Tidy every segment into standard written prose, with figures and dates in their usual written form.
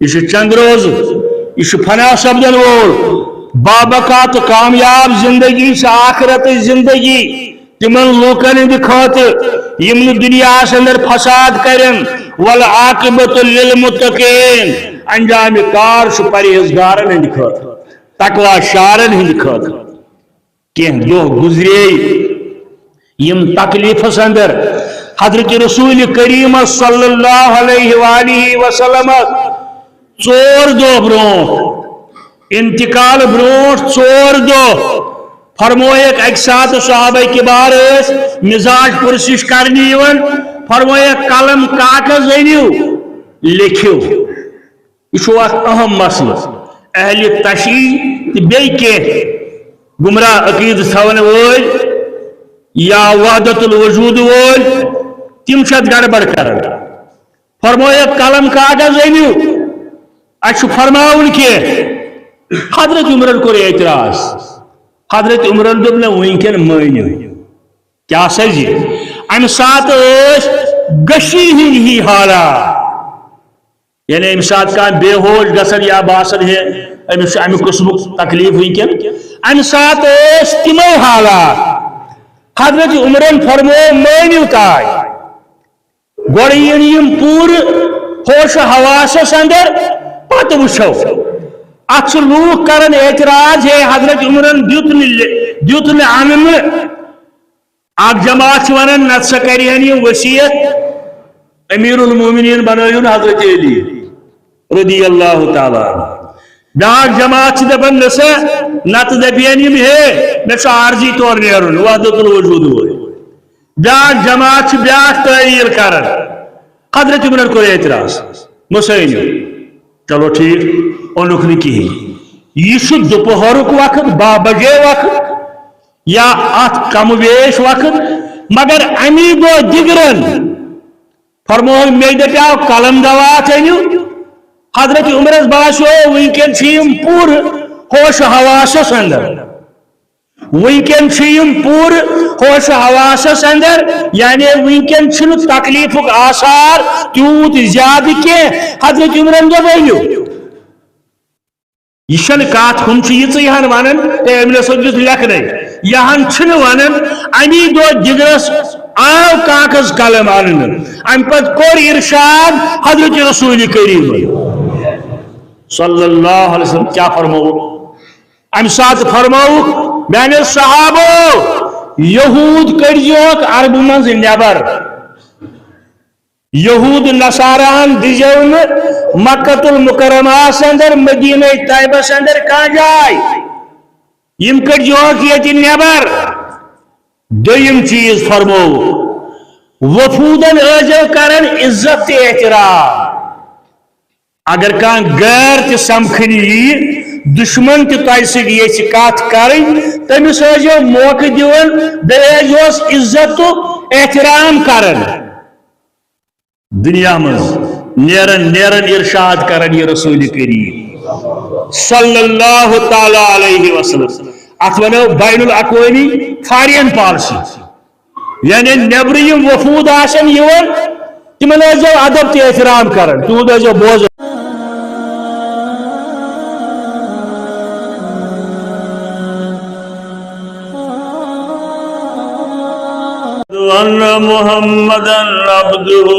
یہ چند روز یہ فنا سپدن وول بابقات کامیاب زندگی سے آخرت زندگی تمن لوکن ہند خاطر یم دنیا اندر فساد کرن والعاقبۃ للمتقین انجام کار پرہیزگارن ہند خاطر تقوی شارن ہند خاطر کہ دہ گزرے یم تکلیفس اندر حضرت رسول کریم صلی اللہ علیہ وآلہ وسلم ژور دہ برونٹ انتقال برونٹ ژور دہ فرمویک اک سات صحابہ کبار مزاج پرسش کرنی فرمویک قلم کاغذ انیو لکھو یہ اہم مسئلہ اہل تشیع بیہ گمراہ عقید تھون وول یا وحدت الوجود وول تم گڑبڑ کرن فرمویک قلم کاغذ انیو اچھ فرماؤن کہ حضرت عمرن کو اعتراض حضرت عمرن دب نا ونکن مانیو کیا سجی ام سات گشی ہی حالات یعنی ام سات کا بے ہوش گسن یا باسن ہے ام قسم تکلیف ونکن ام سات تمو حالات حضرت عمرن فرمو مانیو تائے گوڑین پور ہوش حواس اندر پت وچھو اتھ لوگ کرن اعتراض ہے حضرت عمرن دیت عام اک جماعت ونان نت سا کرہن یہ وصیت امیر المومنین بنائیون حضرت علی رضی اللہ تعالیٰ بیاکھ جماعت دپن نسا نت دپین یم ہے مے عارضی طور نیرن وحدت الوجود وول بیاکھ جماعت بیاکھ تعیل کرن حضرت عمرن کو اعتراض مسائل چلو ٹھیک اونک نی کہین یہ دوپہرک وقت 12 بجے وقت یا ات کم ویش وقت مگر امی گو دگرن فرمو مے دپیاو قلم دوات انیو حضرت عمرس باسو ونکن چیم پور ہوش حواسس اندر ونکن چیم پور ہوش حواسس اندر یعنی ونکن چھن تکلیفک آثار تیوت زیادہ کی حضرت عمرن دو بینیو یہ چھن کات ہم چیز یہاں وانن امن سجد لکھنے یہاں چھن وانن امی دو دگرس آو کاغذ قلم آنن ام پت کور ارشاد حضرت رسول کریم صلی اللہ علیہ وسلم کیا فرمو ام ساتھ فرمو میانے صحابو یہود کڑیوک عرب منز نیبر یہود نصاران دیجون مکہ المکرمہ سندر مدینہ طیبہ سندر کہاں جائے یم کڑیوک یہ نیبر دویم چیز فرمو وفودن اجو کرن عزت احترام اگر کان غیر تی سمکھنی دشمن تی تائسی یہ کات کریں تمس اجو موقع دیون بیجوس عزت احترام کرن دنیا من نیرن ارشاد کرن یہ رسول کریم صلی اللہ تعالی علیہ وسلم اتونو بین الاقوامی فارین پالسی یعنی نیبریم وفود آسن یون تمن اجو ادب تی احترام کرن تو اجو بوز ان محمدا عبده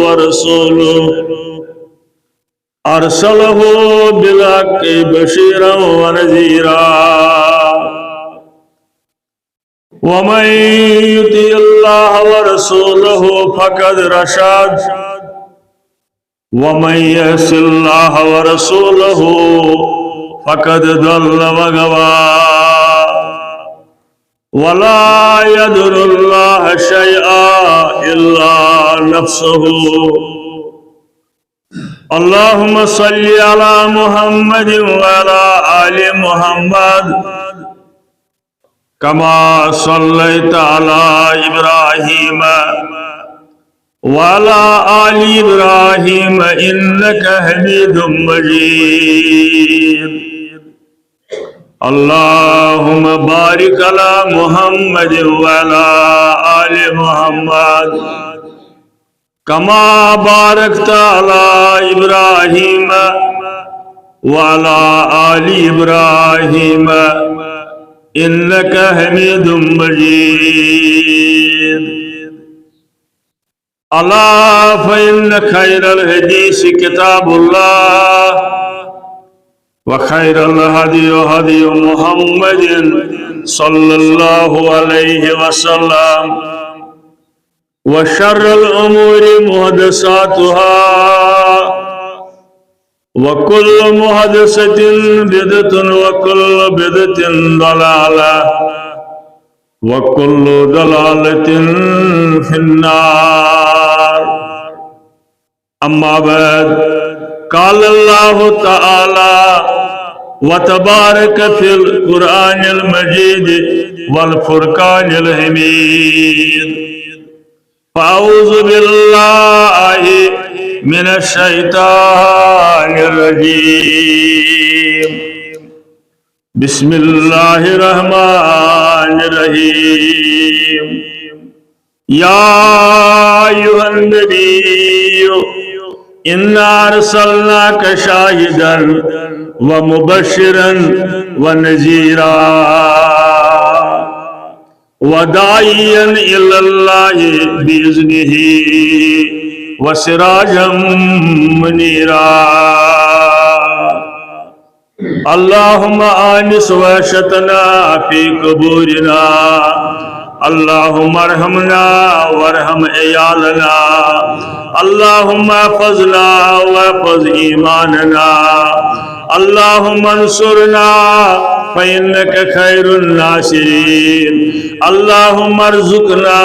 ورسوله ارسله بالحق بشيرا ونذيرا ومن يطع الله ورسوله فقد رشد ومن يعص الله ورسوله فقد ضل وغوى ولا يضر الله شيئا إلا نفسه اللهم صل على محمد وعلى آل محمد كما صليت على إبراهيم وعلى آل إبراهيم إنك حميد مجيد اللهم بارك على محمد وعلى آل محمد كما باركت على إبراهيم وعلى آل إبراهيم إنك حميد مجيد. ألا فإن خير الحديث كتاب الله وخير الهدي هدي محمد صلى الله عليه وسلم وشر الأمور محدثاتها وكل محدثة بدعة وكل بدعة ضلالة وكل ضلالة في النار. أما بعد، قال الله تعالى وتبارك في القرآن المجيد والفرقان الحميد: فأعوذ بالله من الشيطان الرجيم. بسم الله الرحمن الرحيم. يا أيها النبي إنا أرسلناك شاهدا ومبشرا ونذيرا وداعيا إلى الله بإذنه وسراجا منيرا. اللهم آنس وحشتنا في قبورنا، اللهم ارحمنا وارحم عيالنا، اللهم احفظنا واحفظ إيماننا، اللهم انصرنا فإنك خير الناصرين، اللهم ارزقنا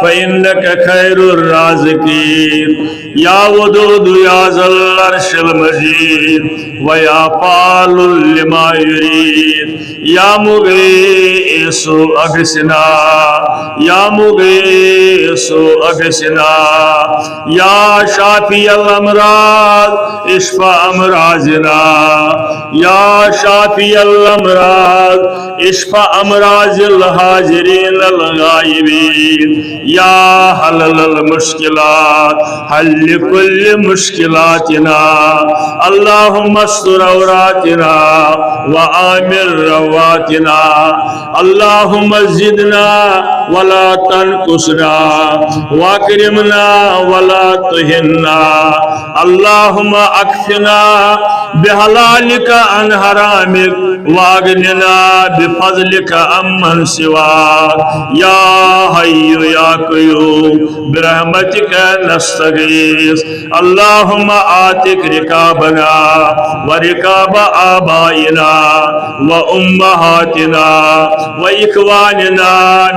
فإنك خير الرازقين. يا ودود يا ذا العرش المجيد ويا فعال لما يريد. يا مغيث أغثنا، يا مغيث أغثنا، يا شافي الأمراض اشفى أمراضنا، يا شافي الأمراض اشفى أمراض الحاضرين الغائبين. يا حلل المشكلات حل كل مشكلاتنا، اللهم استر عوراتنا وآمن رواتنا، اللهم زدنا ولا تنقصنا واكرمنا ولا تهنا، اللهم اكفنا بحلالك عن حرامك واغننا بفضلك عمن سواك. يا حي يا قيوم برحمتك نستغيث. اللهم آتك ركابنا وركاب آبائنا وأمهاتنا وإخواننا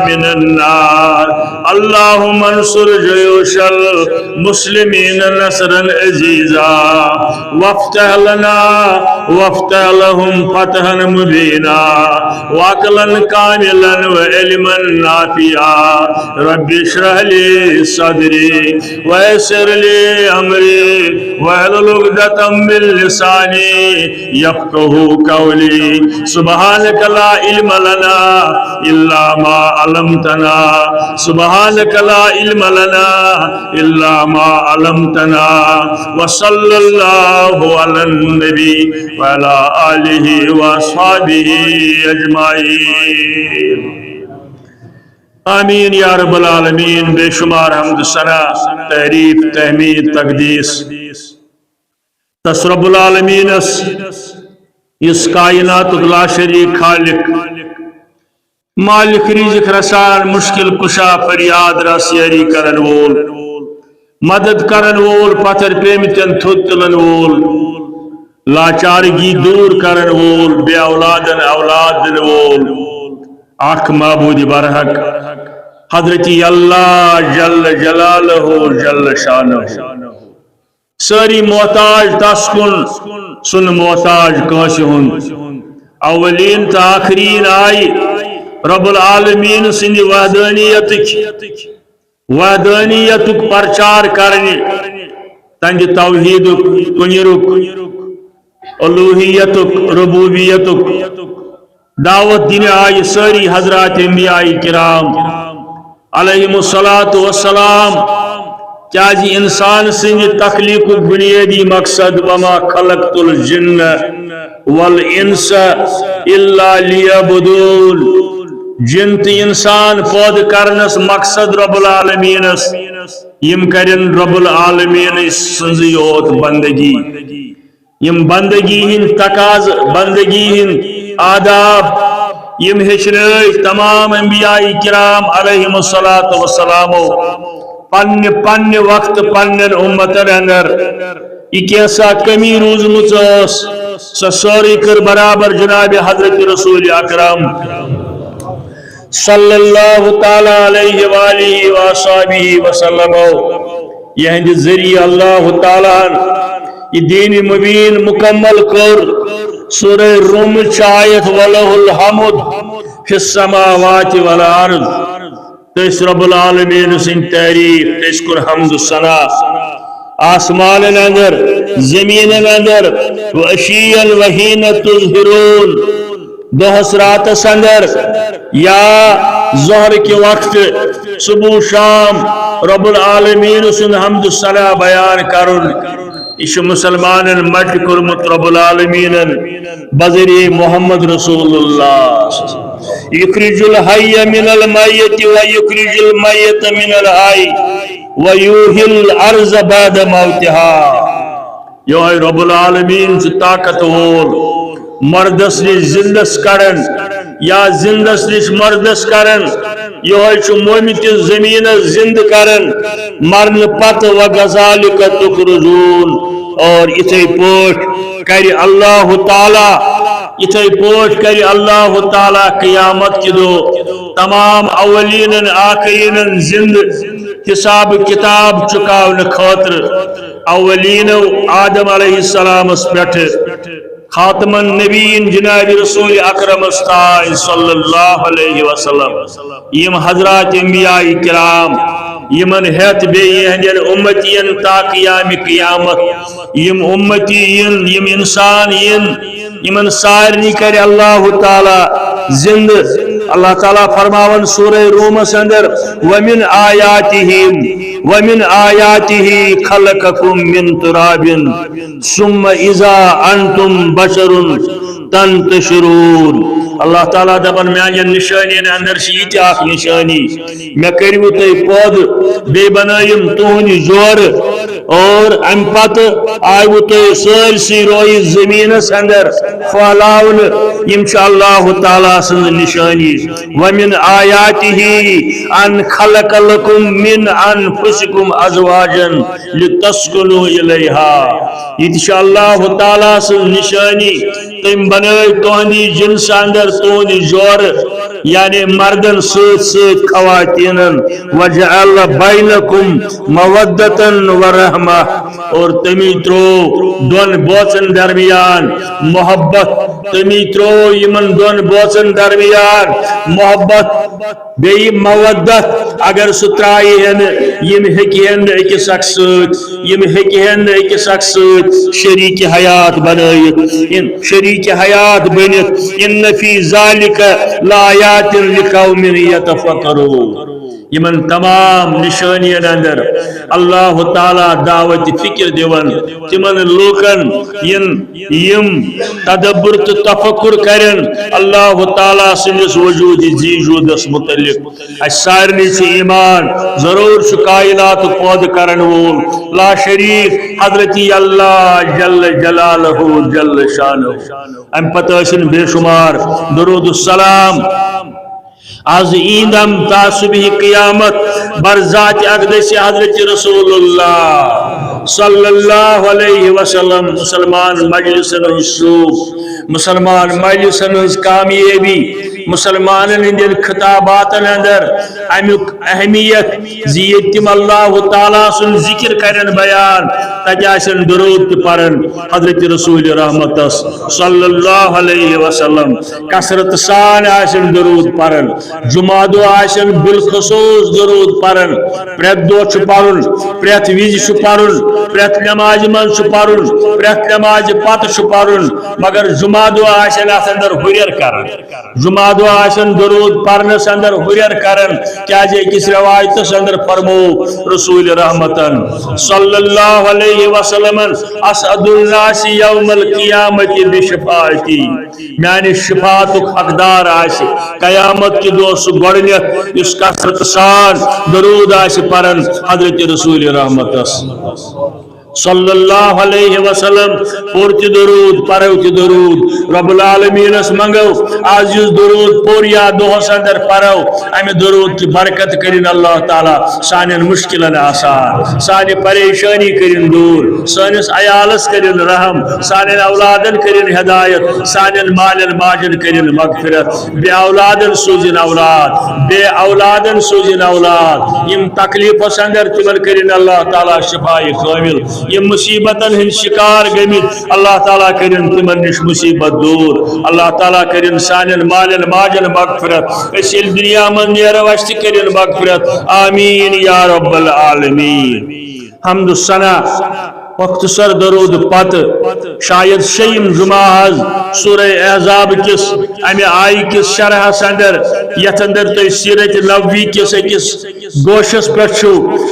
من النار. اللهم انصر جيوش المسلمين نصرا عزيزا، وافتح لنا وافتح لهم فتحا مبينا وعقلا كاملا وعلما نافعا. رب اشرح لي صدري ويسر لي أمري واحلل عقدة من لساني يفقه قولي. سبحانك لا علم لنا إلا ما علمتنا، سبحانك لا علم لنا إلا ما علمتنا. وصلى الله على النبي وعلى آله وأصحابه أجمعين. آمین یا رب العالمین. بے شمار حمد ثنا تعریف تحمید تقدیس تس رب العالمین اس کائنات لا شریک خالق مالک رزق رسان مشکل کشا فریاد راسیاری کرن وول مدد کرن وول پتھر پیمتن تھوت تلن وول لاچارگی دور کرن وول بے اولادن اولاد دن وول آخ معبود برحق حضرت اللہ جل جلالہ جل شانہ. ساری محتاج تس کن سن محتاج کانس ہن. اولین تا آخرین آئی رب العالمین سند وحدانیتک پرچار کرنی، تند توحیدک کنیرک الوہیتک ربوبیتک دعوت دین آئی ساری حضرات انبیاء کرام علیہم الصلاۃ والسلام کیازِ انسان سٕنٛدِ تخلیقُک بُنیٲدی مقصد وما خلقت الجن والانس الا لیعبدون، جن تہٕ انسان پٲدٕ کرنس مقصد رب العالمینس یم کرن رب العالمین سٕنٛزٕے یوت بندگی، یم بندگی ہند تقاض، بندگی ہند آداب یم ہیچھنٲے تمام انبیاء کرام علیہم الصلاۃ والسلامو پنہ پنہ وقت پنن امتن اندر یہ کیسا کمی روزمٕژ ٲس سۄ سٲرٕے کٔر برابر جناب حضرت رسول اکرم صلی اللہ تعالی علیہ وآلہ وصحبہ وسلم یہند ذریعہ اللہ تعالیٰ یہ دین مبین مکمل کر۔ سورہ روم چایت وَلَهُ الْحَمُدُ فِي السَّمَاوَاتِ وَالْأَرْضِ، تس رب العالمین سن تعریف، تس کر حمد ثنا آسمان اندر زمین اندر وَأَشِيًّا وَحِينَ تُظْهِرُونَ، دہس راتس اندر یا ظہر کے وقت صبح شام رب العالمین سن حمد ثنا بیان کرن، یہ مسلمان مٹ کورمت رب العالمین بذریعہ محمد رسول اللہ۔ یخرج الحی من المیت ویخرج المیت من الحی ویحیی الارض بعد موتها، یہ رب العالمین سے طاقت وول مردس نش زندس کرن یا زندس نش مردس کرن، یہ مومت زمین زند کرن مرن پت وغذالک تخرجون، اور اتھے پوٹ کر اللہ تعالیٰ، اتھے پوٹ کر اللہ تعالیٰ قیامت کی دو تمام اولین آخرین زند حساب کتاب چکاون خاطر اولین آدم علیہ السلام اس پیٹھ خاتم النبیین جناب رسول اکرم صلی اللہ علیہ وسلم یم حضرات انبیاء کرام یمن ہیت بے یہندین امتین تا قیام قیامت، یم امتین یم انسان یمن سارنی کر اللہ تعالی زند۔ اللہ تعالیٰ فرماون سورہ روم اندر ومن آیاتہ خلقکم من تراب ثم اذا انتم بشر تنتشرون، اللہ تعالیٰ دپن میانین نشانین اندر یہ اخ نشانی، میں کرو تھی پود بے بنائم تہند زور، اور ام پت آیو تھی سٲرسٕے روی زمینس اندر پھہلاون، یم چھ اللہ تعالیٰ سند نشانی۔ ومن آیاتہ ان خلق لکم من انفسکم ازواجا لتسکنوا الیہا، یہ چھ اللہ تعالیٰ سند نشانی، تم بنائے تہندی جنس اندر تہند زور، یعنی مردن سۭتۍ سۭتۍ خواتینن، وجعل بینکم مودتا ورحمہ، اور تمی ترو دون بوچن درمیان محبت، تمی ترو یمن دون بوچن درمیان محبت بی مودت، اگر سترائی ہن یم ہکی ہن اکس اکھ سۭتۍ، یم ہکی ہن اکس اکھ سۭتۍ شریک حیات بنائیت، شریک حیات بنت، ان فی ذالک لآیات لقوم یتفکرون۔ یمن تمام نشانین اندر اللہ تعالیٰ دعوت فکر دیون تمن لوکن یم تدبر تو تفکر کرن اللہ تعالیٰ سندس وجود زیجودس متعلق۔ اس سارنی سے ایمان ضرور کائنات پود کرن وول لا شریک حضرت اللہ جل جلالہ جل شانہ، ام پتہ بے شمار درود السلام از ایندم تا صبح قیامت بر ذات اقدس حضرت رسول اللہ صلی اللہ علیہ وسلم۔ مسلمان مجلس نصوب، مسلمان مجلس کامیابی، مسلمان ہندین خطابات اندر امیک اہمیت زیتم اللہ تعالیٰ سن ذکر کرن بیان، تجاسن درود پرن حضرت رسول رحمت صلی اللہ علیہ وسلم، کثرت سان آسن درود پرن، جمعہ دو آسن بالخصوص درود پرن، پریت دو چھ پرن، پریت ویز چھ پرن، پرت نماز من پرن پرت نماز پتہ پرن مگر جمعہ دعا آسن ات اندر ہریر کرن جمعہ دعا آسن درود پرنس اندر ہریر کرن کیا جے کس روایتس اندر فرمو رسول رحمتن صلی اللہ علیہ وسلم اسعد الناس یوم القیامت بشفاعتی میانہ شفاعت حقدار آس قیامت کی دہ سہ گۄڈنیتھ اس کثرت سان درود آس پرن حضرت رسول رحمتس صلی اللہ علیہ وسلم پور تہ درود پرو تہ درود رب العالمین منگو آز اس درود پور یا دہس اندر پرو امہ درود کی برکت کرن اللہ تعالی سان مشکلن آسان سان پریشانی کرن دور سانس عیالس کرن رحم سان اولادن کرن ہدایت سان مالن ماجن کرن مغفرت بے اولادن سوزن اولاد بے اولادن سوزن اولاد یم تکلیفس اندر تمن کرن اللہ تعالی شفائی کامل یہ مصیبتن ہن شکار گمت اللہ تعالیٰ کرن تمن نش مصیبت دور اللہ تعالیٰ کرن سانن مالن ماجن مغفرت اس دنیا من نیرو اس کرن مغفرت آمین یا رب العالمین حمد الثنا مختصر درود پت شاید شیم جمعہ سورہ احزاب کس امہ آئی کس شرح اندر یت اندر تھی سیرت نبوی کس اکس گوشس پہ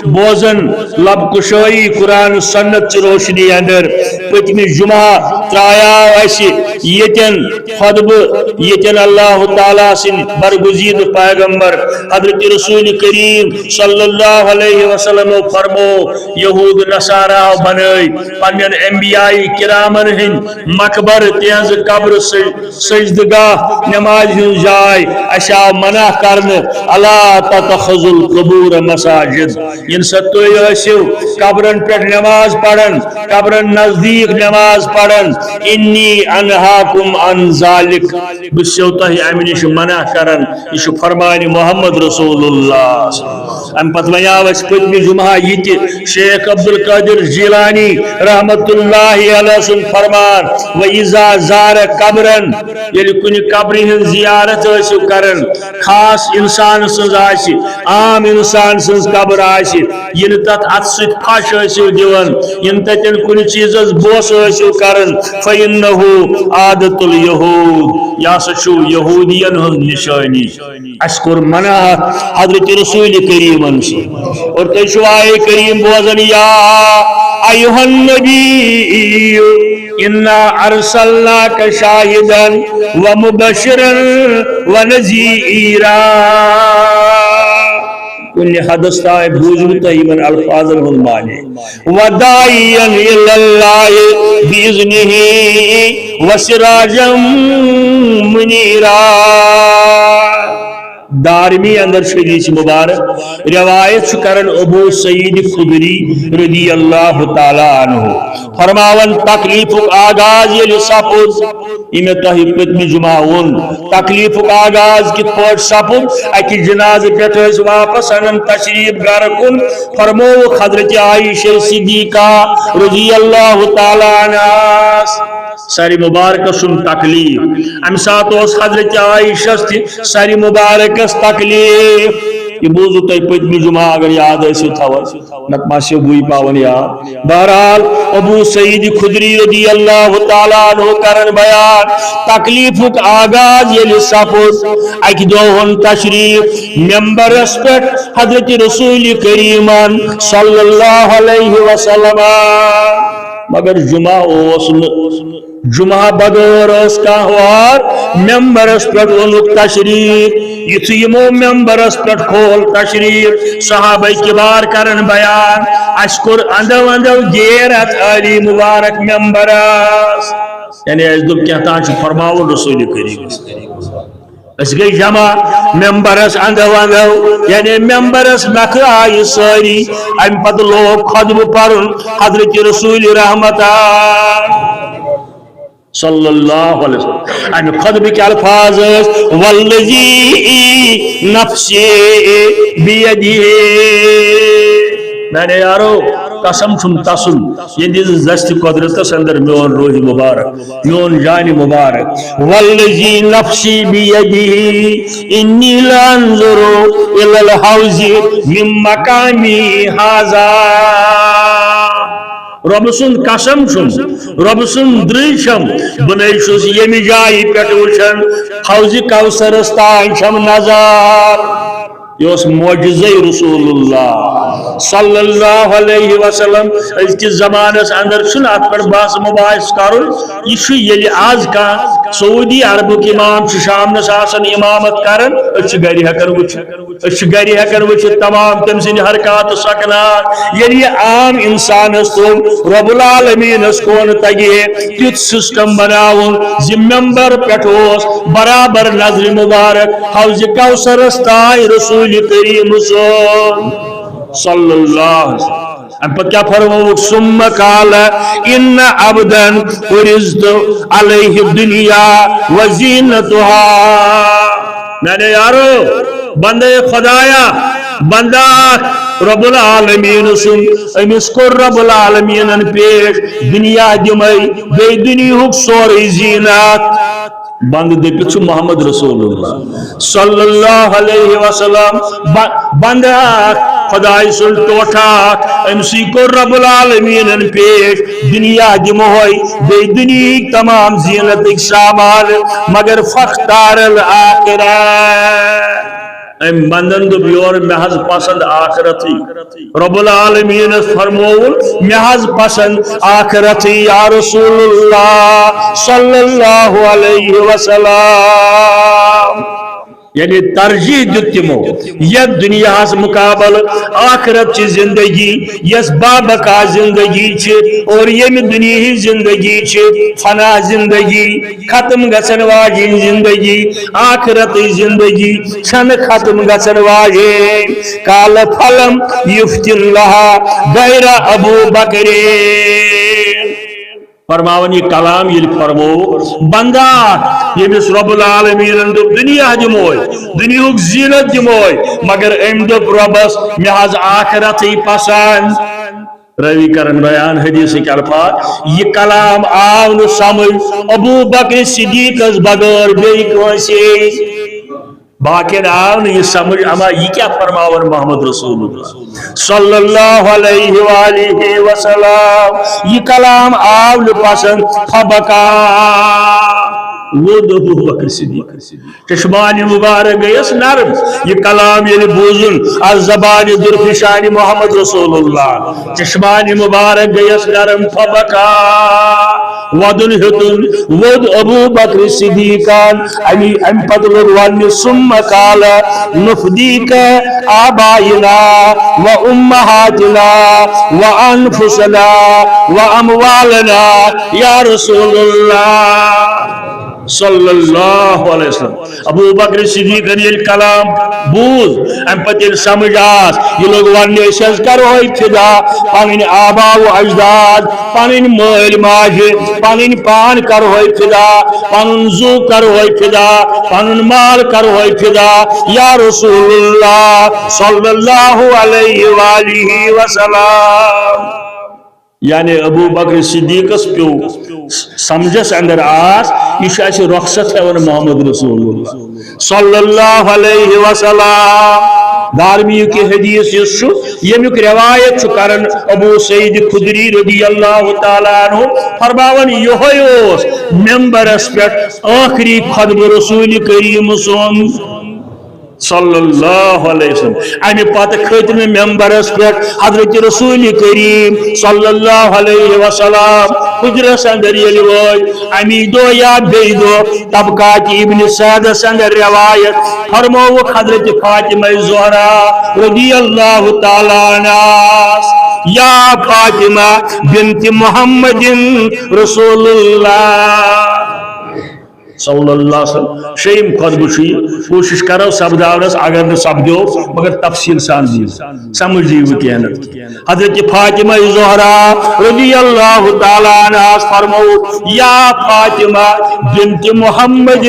بوزن لب کشائی قرآن سنت چہ روشنی اندر پتم جمعہ ترایا اس یتن خطبہ یتن اللہ تعالیٰ سن برگزید پیغمبر حضرت رسول کریم صلی اللہ علیہ وسلم فرمو یہود نصارہ بنائی پنن انبیاء کرامن ہند مقبر تہذ قبر سجدگاہ نماز ہن جائے اشا منع کرن الا تتخذوا القبور مساجد ان ستو یسو قبرن پر نماز پڑھن قبرن نزدیک نماز پڑھن انی انہاکم عن ذالک بسو تہ امنش منع کرن یہ فرمان محمد رسول اللہ ام پتہ ونیاو اس پتم جمعہ یہ شیخ عبد القادر جیلانی رحمت اللہ علیہ سن فرمان وَإِذَا زَارَ قَبْرًا یلی کن قبری ہن زیارت اسو کرن خاص انسان سنز آسی عام انسان سنز قبر آسی ین تت اتسط پھش اسو دیون ین تتن کن چیزز بوس اسو کرن فَإِنَّهُ عادت اليہود یا سچو یہودین ہن نشانی اشکر منع حضرت رسول کریم سے اور تشوائے کریم بوزن یا ایوہ النبی انا ارسلناک شاہدا ومبشرا ونذیرا کل حدث تائے بوجھتا ہی من الفاظ المانے ودائیا الاللہ بیزنہ وسراجا منیرا دارمی اندر شریف مبارک روایت کرن ابو سعید خدری رضی اللہ تعالی عنہ فرماون تکلیف آغاز یہ سپد امہ تہ پتم جمعہ ون تکلیف آغاز کت پٹ سپد اکی جناز پہ واپس انن تشریف گھر کن فرمو حضرت عائشہ صدیقہ رضی اللہ تعالی عنہ ساری مبارک سن تکلیف ام سات اس حضرت عائشہ ساری مبارک تکلیف یہ بوزو تھی پتم جمعہ اگر یاد ایسے تھا نت ماشی بوئی پاون یاد بہرحال ابو سعید خدری رضی اللہ تعالیٰ عنہ کرن بیان تکلیف آغاز یہ لسافت اکی دوہن تشریف ممبر اسپٹ حضرت رسول کریمان صلی اللہ علیہ وسلم مگر جمعہ بغیر اس کا ہوار ممبر اس پر اونک تشریف یتیمو ممبر اس پر کھول تشریف صحابہ کبار کرن بیان اشکر اندو گیرت علی مبارک ممبر یعنی اس دب کہتا ہے فرماؤ رسول کریم اس گئی جمع ممبرس اندو یعنی ممبرس نکھ آئی ساری ام پت لوگ خطب پرن حضرت رسول رحمت صلی اللہ علیہ وسلم ام خطب کے الفاظ والذی نفسی بیدی میں نے یارو قسم چھم تسن یہ زشت قدرت اندر میون روح مبارک میون جان مبارک والذی نفسی بیدی انی لانظر الی الحوض من مقامی ھذا رب سن قسم چھم رب سن دریشم بنائی چھس یمی جائی پیٹ وچھن حوض کوثرس تان چھم نظر یہ اس معجزہ رسول اللہ صلی اللہ علیہ وسلم اس کی زمانس اندر چھن ات پر باس مباحث کرن یہ یلی آز کا سعودی عرب کی امام شام نس آسن امامت کرن اچھ گری ہکن وچھ تمام تم سن حرکات سکنات یعنی عام انسان تو رب العالمین اس کون تگی تیت سسٹم بناون زی ممبر پیٹھوس برابر نظر مبارک حوض کوثر استائی رسول کریم صلی اللہ علیہ وسلم ام پت کیا فرمو ثم قال ان عبدا فرضت علیہ الدنیا وزینتها میں نے یارو بندے خدایا بندہ رب العالمین سن امس کو رب العالمین پیش دنیا دمائی بے دنیا سوری زینات بند دے محمد رسول اللہ صلی اللہ علیہ وسلم بندہ خدای سن ٹوٹا امسی کو رب العالمین پیش دنیا دموئی بے دنیا تمام زینت سامان مگر فختار الآخرہ ام بندن دو بیور محض پسند آخرتی رب العالمین فرمول محض پسند آخرتی یا رسول اللہ صلی اللہ علیہ وسلم یعنی ترجیح دیتمو یہ دنیا اس مقابل آخرت چی زندگی یس بابکا زندگی چی اور یہ دنیا زندگی چی فنا زندگی ختم گسن واجی زندگی آخرت زندگی چھن ختم گسن واجی کال فلم یفت اللہ غیر ابو بکرین فرماون یہ کلام یہ فرمو بندہ یمس رب العالمین دب دنیا دموئی دنیا زینت دموئی مگر ام دب ربس محض آخرتی پسند روی کرن بیان حدیث کے الفاظ یہ کلام آو نہ سمجھ ابو بکر صدیق از بغیر بے کوئی باقی آو نہ یہ سمجھ اما یہ کیا فرماون محمد رسول اللہ صلی اللہ علیہ وآلہ وسلم یہ کلام آو نہ پسند فبکا وہ ابو بکر صدیق چشمان مبارک گیس نرم یہ کلام یہ بوزن از زبان درفشان محمد رسول اللہ چشمان مبارک گیس نرم فبکا ودن ہتن ود ابو بکر صدیقان ام پدل ون ثم قال نفدیک آبائنا و امہاتنا و انفسنا و اموالنا یا رسول اللہ صلی اللہ علیہ وسلم ابو بکر صدیق نے کلام بوز ام پتل سمجھ آس یہ لوگ وننے سز کروئی فدا پانین آبا و اجداد پانین مول ماج پانین پان کروئی فدا پانین زو کروئی فدا پانین مال کروئی فدا یا رسول اللہ صلی اللہ علیہ وآلہ وسلم یعنی ابو بکر صدیق پیو سمجھس اندر آس یہ رخصت ہے محمد رسول اللہ صلی اللہ علیہ وسلم دارمی کی حدیث یمیک روایت کرن ابو سعید خدری رضی اللہ تعالیٰ عنہ فرماون یہ ممبرس پیٹ آخری خطب رسول کریم صلی اللہ علیہ وسلم امی پتہ کھتن ممبرس پر حضرت رسول کریم صلی اللہ علیہ وسلم حجرس اندر یلی وای امی دو یا بی دو طبقات ابن سعد اندر روایت فرمو حضرت فاطمہ زہرا رضی اللہ تعالی عنہا یا فاطمہ بنت محمد رسول اللہ صلی اللہ علیہ وسلم شیم خطب کوشش کرو سبداونس اگر نہ سبدو مگر تفصیل سان دی سمجھ دیو کہنت حضرت فاطمہ زہرا رضی اللہ تعالی عنہا فرمو یا فاطمہ بنت محمد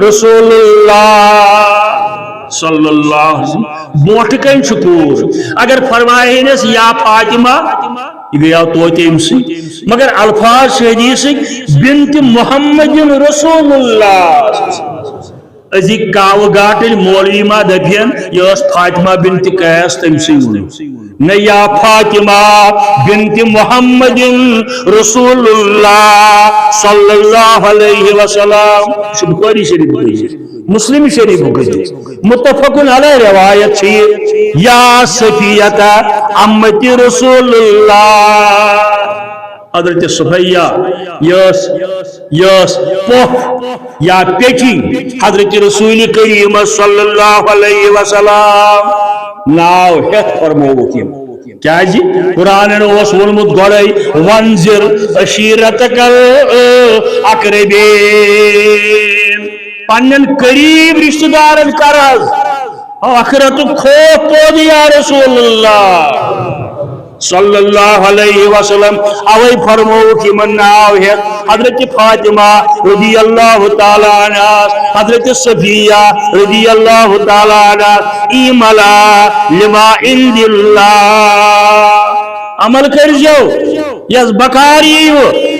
رسول اللہ صلی اللہ علیہ وسلم بوٹ کن شکور اگر فرمائنس یا فاطمہ یہ گیا توتے امسی مگر الفاظ حدیث بنت محمد رسول اللہ ازی کاو گاٹل مولوی ما دپین یہ فاطمہ بنت قیس تمسی نہ یا فاطمہ بنت محمد رسول اللہ صلی اللہ علیہ وسلم بخاری شریف مسلم شریف متفق علیہ روایت چھ یا صفیہ امت رسول اللہ حضرت صفیہ یس پوف یا پیچی حضرت رسول کریم صلی اللہ علیہ وسلم ناو ہیت فرموک کیا جی قرآن نے اس ونمت گوڑائی وانذر عشیرتک الاقربین پنن قریب رشتہ دارن کرز آخرت خوف پود یا رسول اللہ صلی اللہ علیہ وسلم اوئی فرمو کی من ناو ہے حضرت فاطمہ رضی اللہ تعالیٰ عنہ حضرت صفیہ رضی اللہ تعالیٰ عنہ ایملا لما عند اللہ عمل کر جو یس بکاری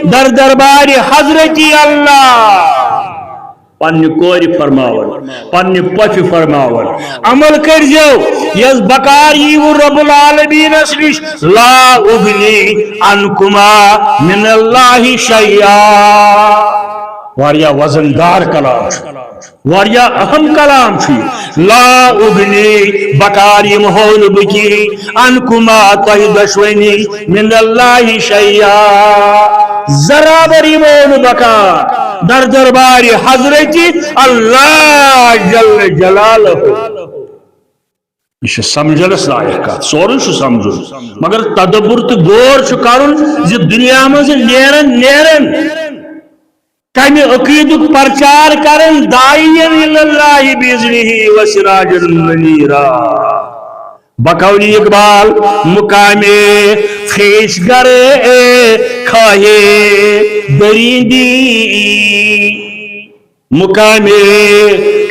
در دربار حضرت اللہ پنہ کور فرماون پنہ پچ فرماون عمل کر جو یس بکار یو رب العالمین نش لا اغنی عنکما من اللہ شیئا واریا وزندار کلام واریا اہم کلام چھ لا اغنی بکاری مہون بکی عنکما تہ دشوینی من اللہ شیئا ذرا بری مہون بکار در دربار حضرت اللہ جل جلالہ یہ سمجھنس لائق کت سورن سمجھن مگر تدبر تو غور کرن زِ دنیا مز نیرن کمہ عقیدک پرچار کرن داعین اللہ باذنہ وسراجا منیرا بقول اقبال مقام خیش گر کھاہے دریندی مقام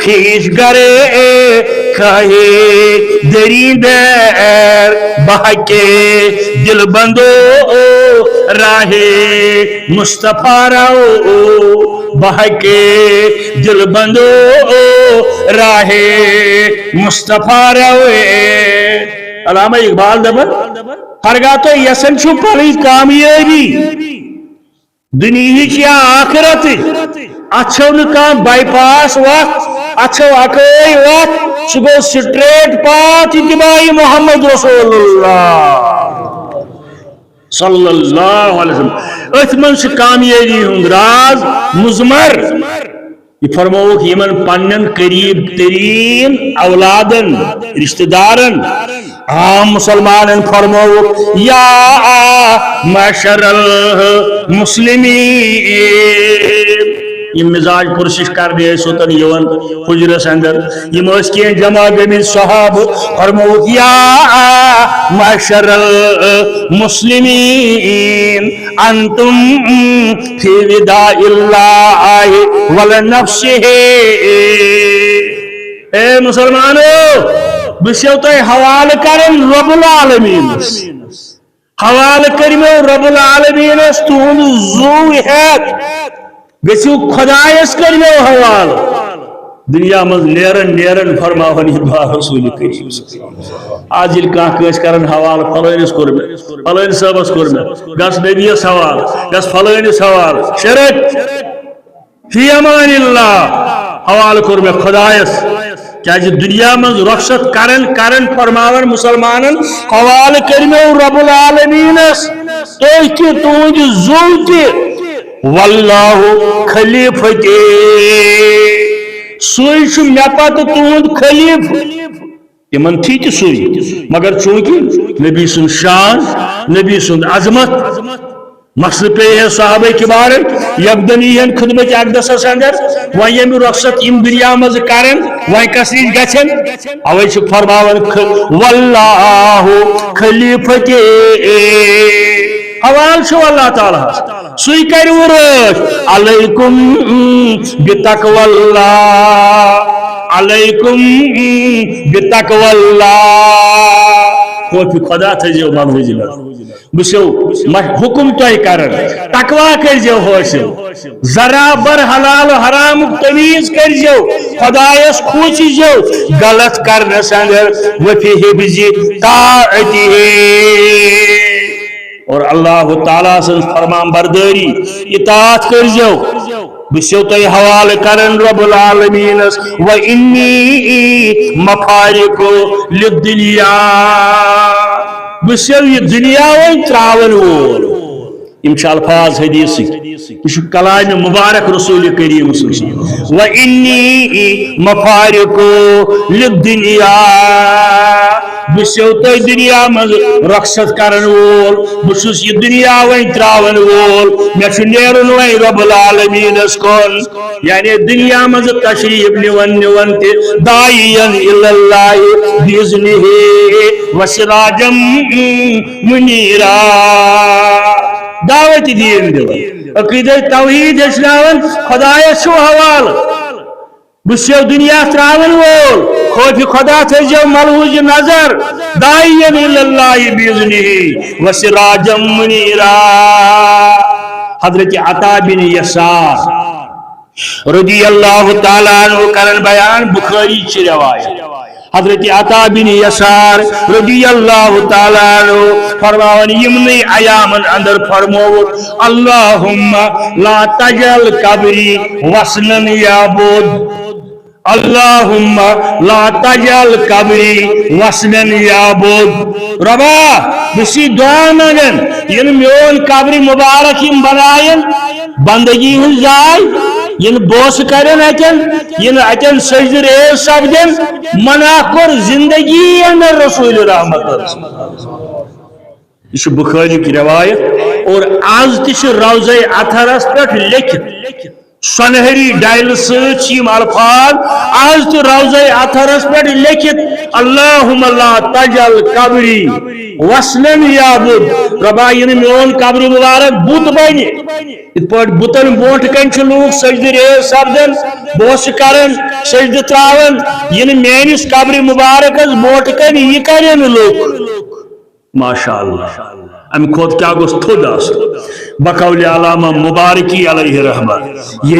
خیش گر کھاہے دریندر بہکے دل بندو راہ مصطفیٰ رو بہکے دل بندو راہ مصطفیٰ رو علامہ اقبال دبر ہرگاہ تو یسن چھو پلی کامیابی دنیا یا آخرت اچھو نکام بائی پاس وقت اچھو اکوئی وقت سگو سٹریٹ پات اتباعی محمد رسول اللہ صلی اللہ علیہ وسلم اتمن سے کامیابی ہوں راز مزمر یہ فرموک یمن پنن قریب ترین اولادن رشتہ دارن عام مسلمانن فرموک یا معشر المسلمین یہ مزاج پرسش کر دے سوتن یون حجرس اندر یہ مسکین جمع گمت صحاب فرموک یا معشر المسلمین انتم فی وداع اللہ ولنفسہ اے مسلمانو بسیو تو حوال کرن رب العالمین حوال کرمو رب العالمین تہند زو ہیت گسیو خدایس کرمو حوال دنیا مز نیرن فرماون یہ رسول کریم آج یل کان کس کرن حوال فلانس کور میں فلان صاحبس کور میں گس نبیس حوال گس فلانس حوال شرک فی امان اللہ حوال کور میں خدایس کیا دنیا مز رخصت کرن فرماون مسلمانن حوال کرمو رب العالمینس تو تہند زو تہ واللہ خلیفتی سوئی چھ مے پتہ تہند خلیف تمن تھی تہ سوئی مگر چونکہ نبی سن شان نبی سن عظمت مسل پہ ہے صحابہ کبار یکدنی خدمت اقدسس اندر وہیں یم رخصت یم دنیا مز کرن وہیں کسریج گچھن اوے چھ فرماون واللہ خلیفتی حوال چھو اللہ تعالیٰ سوئی کرو رش علیکم بتقوی اللہ علیکم بتقوی اللہ خوف خدا تھجو من وجلت بسو حکم تہ کرن تقوا کرزو حاصل ذرا بر حلال حرام تمیز کرزو خدایس کھوچزو غلط کرنس اندر وفی حفظ طاعتہ اور اللہ تعالیٰ سن فرمان برداری اطاعت کرزو بسو تہ حوالہ کرن رب العالمین وانی مفارق للدنیا بسو یہ دنیا وی تراون وول امشاء الفاظ حدیث یہ کلام مبارک رسول کریم صلی اللہ علیہ وسلم وانی مفارق للدنیا بسو تہ دنیا مز رخصت کرن وول بسوس یہ دنیا وی تراون وول میں نیرن وی رب العالمین کن یعنی دنیا مز تشریف نون داعیاً اللہ باذنہ وسراجا منیرا دعوت دین دل عقیدہ توحید اسلام خدایس چھو حوال بسو دنیا تراون وول خوف خدا تھو ملحوظ نظر داعیاً اللہ باذنہ وسراجا منیرا حضرت عطا بن یسار رضی اللہ تعالیٰ عنہ کرن بیان بخاری چھ روایت حضرت عطا بن یسار رضی اللہ تعالیٰ عنہ فرماون یمنی ایامن اندر فرمو اللہم لا تجل قبری وسنن یعبد اللہم لا تجل قبری وسنن یعبد ربا بسی دعا منگن ین میون قبری مبارک یم بنائن بندگی ہن جائے ین بوس کرن اتن ین اتن سجد ریز سپدن منع کر زندگی اندر رسول رحمت یہ بخاری کی روایت اور آز تش روضہ اطہرس پہ لکھت سنہری ڈائل سیم الفاظ آج تو روضہ اطہرس پہ لکھت اللہم لا تجل قبری وسنن یعبد ربا ین میون قبر مبارک بت بنی ات پہ بتن بوٹ کن لوگ سجد ریز سپدن بوس کرن سجد تراون ین میانس قبر مبارکس بوٹ کن یہ کرن لوگ ماشاء اللہ ام خود کیا گوس تھود آس بقول علامہ مبارکی علیہ رحمہ یہ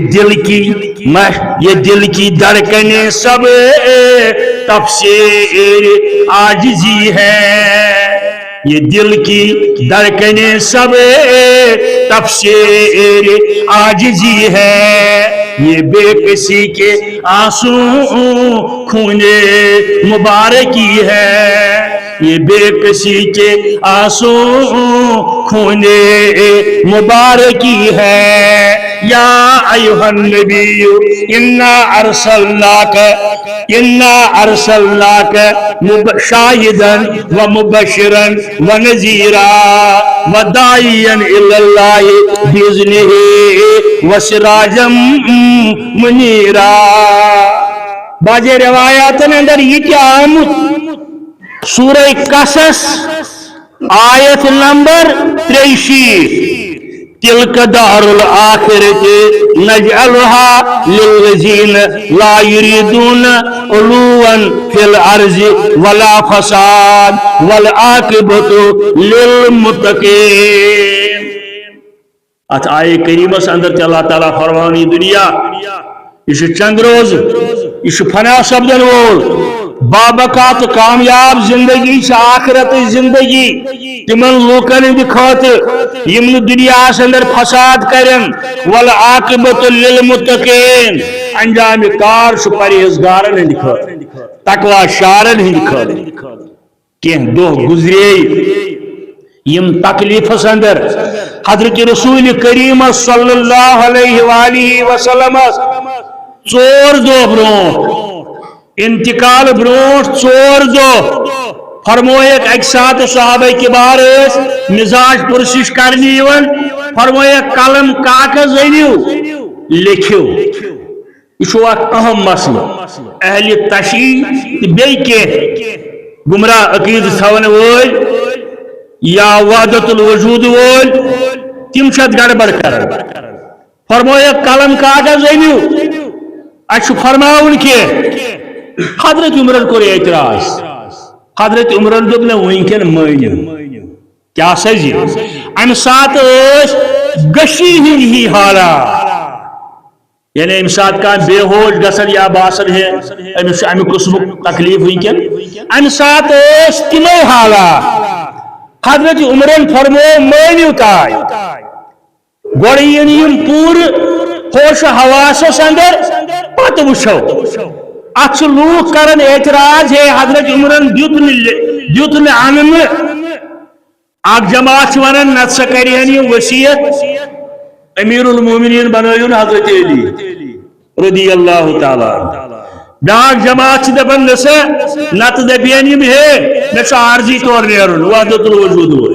دل کی دھڑکنیں سب تفسیر عاجزی ہے یہ دل کی دھڑکنیں سب تفسیر عاجزی ہے یہ بے کسی کے آنسو خون مبارکی ہے یہ بے کسی کے آنسو خون مبارکی ہے یا ایھا النبی انا ارسلناک شاہدا ومبشرا ونذیرا وداعیا الی اللہ باذنہ وسراجا منیرا بعض روایات اندر یہ کیا آمد سورہ قصص آیت نمبر 63 تلک دار الآخرۃ نجعلها للذین لا یریدون علوا فی الارض ولا فساد والعاقبۃ للمتقین ات آیہ کریمس اندر اللہ تعالیٰ فرمانی دنیا یہ چند روز یہ فنا سپدن وول بابکات کامیاب زندگی آخرت زندگی تمن لوکن ہند خاطر یم دنیا اندر فساد کرن والعاقبۃ للمتقین انجام کار پرہیزگارن ہند خاطر تقوی شارن ہند خاطر کہ دہ گزرے یم تکلیفس اندر حضرت رسول کریم صلی اللہ علیہ وآلہ وسلم 4 دہ برونٹ انتقال برونٹ 4 دہ فرمویک اک سات صحابہ کبار مزاج پرسش کرنی فرمویک قلم کاغذ انیو لکھو یہ اہم مسئلہ اہل تشیع بی گمراہ عقید تھون وول یا وحدت الوجود وول تم گڑبڑ کرن فرمویک قلم کاغذ انیو اچھ فرماؤن کہ حضرت عمرن کو اعتراض حضرت عمرن دب نا ونکن مانو کیا سزی ام سات گشی ہی حالات یعنی ام سات کا بے ہوش گسن یا باسن ہے ام قسم تکلیف ونکن ام سات تمے حالات حضرت عمرن فرمو مانیو تائے گوڑین پور ہوش حواسس اندر پت وچھو اتھ لوگ کرن اعتراض ہے حضرت عمرن دیت ان اک جماعت ونان نت سا کرہن یہ وصیت امیر المومنین بنائیون حضرت علی رضی اللہ تعالی بیاکھ جماعت دپن نسا نت دپین یم ہے مے عارضی طور نیرن وحدت الوجود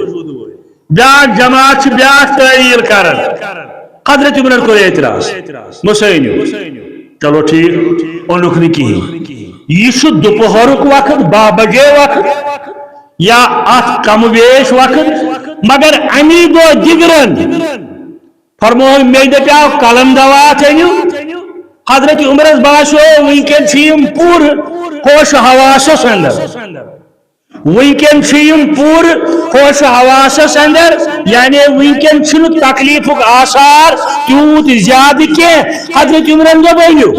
بیاکھ جماعت بیاکھ تعویل کرن حضرت عمرن کو اعتراض مسینیو چلو ٹھیک اونک نی کہین یہ دوپہرک وقت 12 بجے وقت یا ات کم ویش وقت مگر امی گو دگرن فرمو مے دپیاو قلم دوات انیو حضرت عمرس باسو ونکن چیم پور ہوش حواسس اندر ونکن چیم پور ہوش حواسس اندر یعنی ونکن چھن تکلیفک آثار تیوت زیادہ کی حضرت عمرن دپ انیو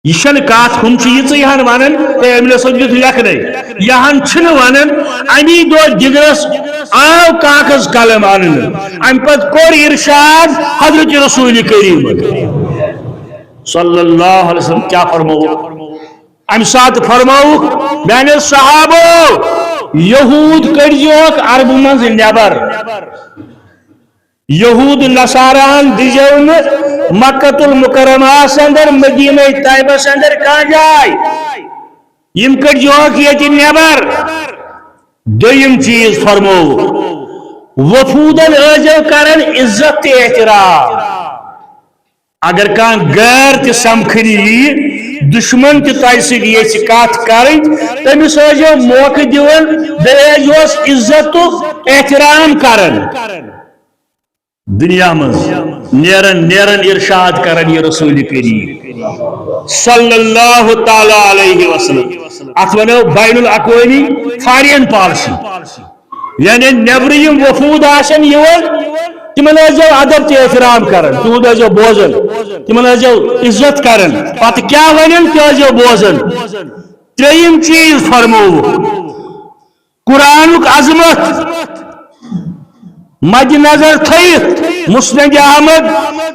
یہ کات ہم یہاں ونان امل سمجھ لکھنے یہاں ونان امی دو دگرس آو کاغذ قلم ان ام پت کور ارشاد حضرت رسول کریم صلی اللہ علیہ وسلم کیا فرمو ام سات فرمو میانے صحابو یہود کڑجوک عرب منز نبر یہود نصاران دیجون مکۃ المکرمہ اندر مدینہ طیبہ اندر کہاں جائے یم کڑجوک یہ نبر دویم چیز فرمو وفودن ازو کرن عزت احترام اگر کان غیر تی سمکھنی دشمن تی تائسی یہ کات کریں تمس ازو موقع دیون بیجوس عزت احترام کرن دنیا من نیرن ارشاد کرن یہ رسول کریم صلی اللہ تعالی علیہ وسلم اتونو بین الاقوامی فارین پالسی یعنی نیبریم وفود آشن یون تمن ازو ادب تی احترام کرن تود ازو بوزن تمن ازو عزت کرن پت کیا ونن تی ازو بوزن تریم چیز فرمو قرآنک عظمت مد نظر تھیت مسند احمد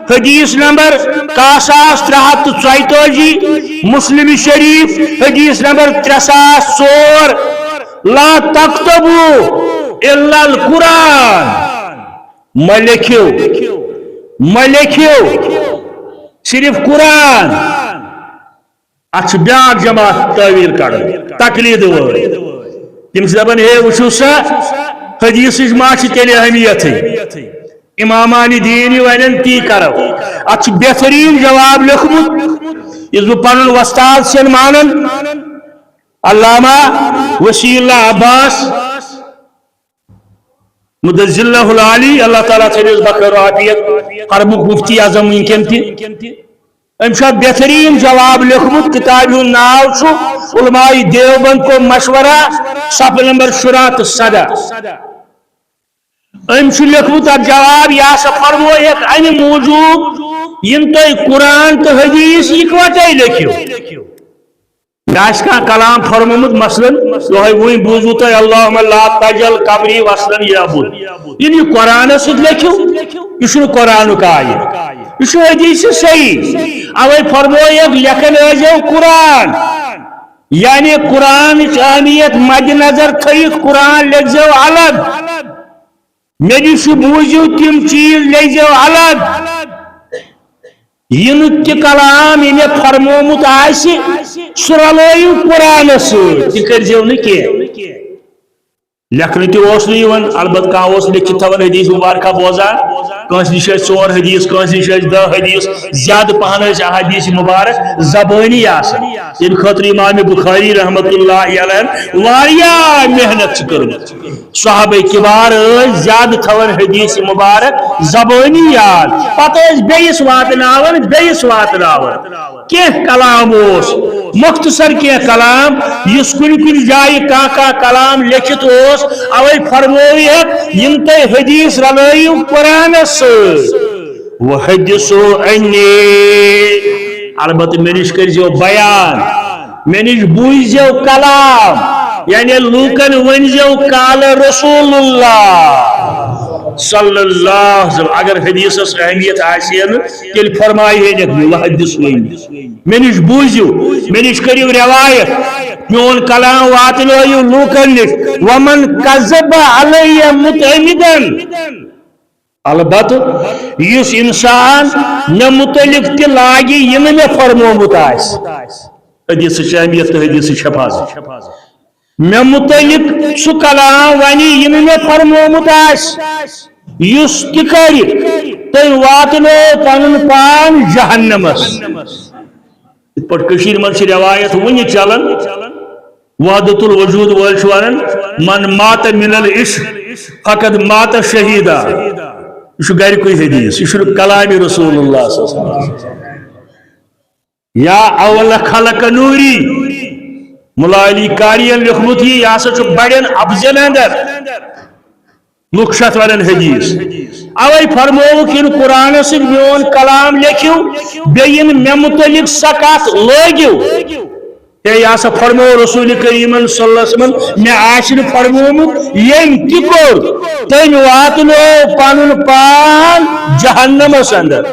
حدیث نمبر 1334 مسلم شریف حدیث نمبر 3004 لا تکتبو الا القرآن ملکیو صرف قرآن اچھ بیاک جماعت تعویل کر تقلید وی تم سے دپن ہے وچھو سا حدیث ماچ تیلے اہمیت ہے امامان دینی ونن تی کرو اچھ بہترین جواب لکھمت اس بہ پن وستاد سن مانن علامہ وسیع اللہ عباس مدجل اللہ العالی اللہ تعالیٰ تھیس بخیر و عافیت حرمک مفتی اعظم ونکن تی امشا بہترین جواب لکھمت کتاب ناو چھو علماء دیوبند کو مشورہ صفحہ نمبر 17 امشا لکھمت اب جواب یا سا فرمو ایک این موجود ین تو قرآن تو حدیث اکوٹے لکھیو کاش کا کلام فرمومت مثلا وہی بوزو تو اللہم لا تجل قبری وصلا یعبد یعنی قرآن سد لکھیو یہ قرآن کا آیت یہ حدیث صحیح اوے فرمو ایک لکھن ازو قرآن یعنی قرآن اہمیت مد نظر تھیت قرآن لکھو الگ میری بوزو تم چیز لکھو الگ ین تہ کلام انہیں فرمومت آسی سہ رلو قرآن سرزو نا لکھنے تہ البتہ کھانا لکھت تھوان حدیث مبارکہ بوزان کنس نش 4 حدیث کنس نش 10 حدیث زیادہ پہن احادیث مبارک زبانی ام خاطر امام بخاری رحمت اللہ علیہ واریاہ محنت کرمت صحابہ کبار زیادہ تھوان حدیث مبارک زبانی پتہ بیس واتناون کی کلام مختصر کیا کلام اس کن جائے کا کلام لکھت اس اوے فرمویت یم تے حدیث رلائیو قرآن وحدثو انی البتہ منش کرزیو بیان منش بوزیو کلام یعنی لوکن ونزیو قال رسول اللہ صلی اللہ علیہ وسلم اگر حدیث اس اہمیت آسین تیل فرمائی ہے نکمی وحدثو انی منش بوزیو منش کریو روایت میون کلام واتلویو لوکن نش ومن کذب علی متعمدن البتہ اس انسان مے متعلق تہ لاگی یہ مے فرمومت آس حدیث اہمیت تو حدیث حفاظت مے متعلق سہ کلام ونی یہ مے فرمومت آس اس تہ کر تم واتنو پنن پان جہنمس ات پہ من روایت ون چلان وحدت الوجود ول ونان من مات من العشق فقد مات شہیدا یہ گھر کوئی حدیث یہ کلام رسول اللہ صلی اللہ علیہ وسلم یا اول خلق نوری ملالی کارین لکھمت یہ سا بڑین افضل اندر لکشت ون حدیث اوے فرمو کہ قرآن سے میون کلام لکھو بین مے متعلق سکات لوگو یہ سا فرمو رسول کریم صلی اللہ علیہ وسلم میں آشن فرمومت یم تہ کور تم واتنو پنن پان جہنمس اندر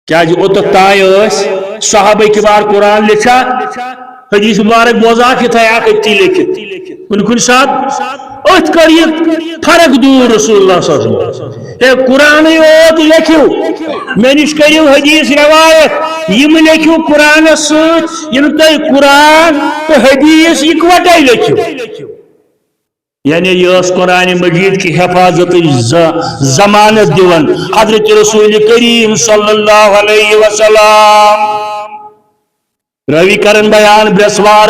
کیا اوت تائیں صحابہ کبار قرآن لکھا حدیث مبارک بوزا کہ تھا تی لکھت کن ساتھ ات کر یہ فرق دور رسول اللہ صلی اللہ علیہ وسلم اے قرآن اوت لکھو میں نش کریو حدیث روایت یم لکھو قرآن ست یم تہ قرآن تو حدیث اکوٹے لکھو یعنی یہ قرآن مجید کی حفاظت ضمانت دیون حضرت رسول کریم صلی اللہ علیہ وسلم روی کرن بیان برسوار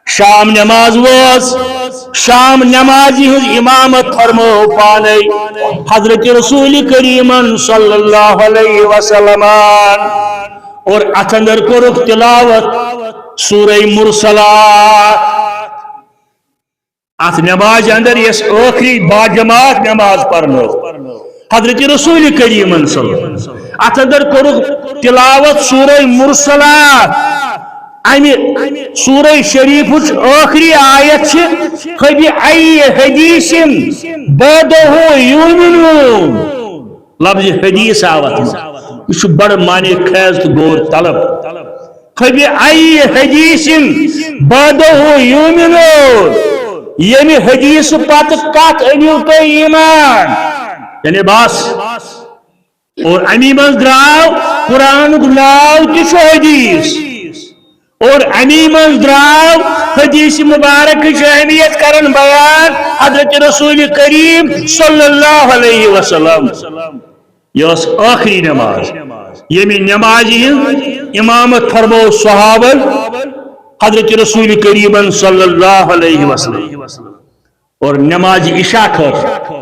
شام نماز وس شام نمازی ہز امامت فرمو پانے حضرت رسول کریم صلی اللہ علیہ وسلم اور اتندر کرک تلاوت سورہ مرسلات ات نماز اندر اس آخری با جماعت نماز پڑھنو حضرت رسول کریم صلی اللہ علیہ وسلم ات اندر کرک تلاوت سورہ مرسلات امی سورہ شریف آخری آیت خبی ای حدیث بعدہ یؤمنون لفظ حدیث آوت یہ بڑ معنی خیز تو غور طلب خبی ای حدیث بعدہ یؤمنون یعنی حدیث پت کت انیو تو ایمان یعنی بس اور امی من دراو قرآن ناو تہ حدیث اور امی من دراو حدیث مبارک اہمیت کرن بیان حضرت رسول کریم صلی اللہ علیہ وسلم یہ آخری نماز یمی نماز امامت فرمو صحابہ حضرت رسول کریم صلی اللہ علیہ وسلم اور نماز عشاء کر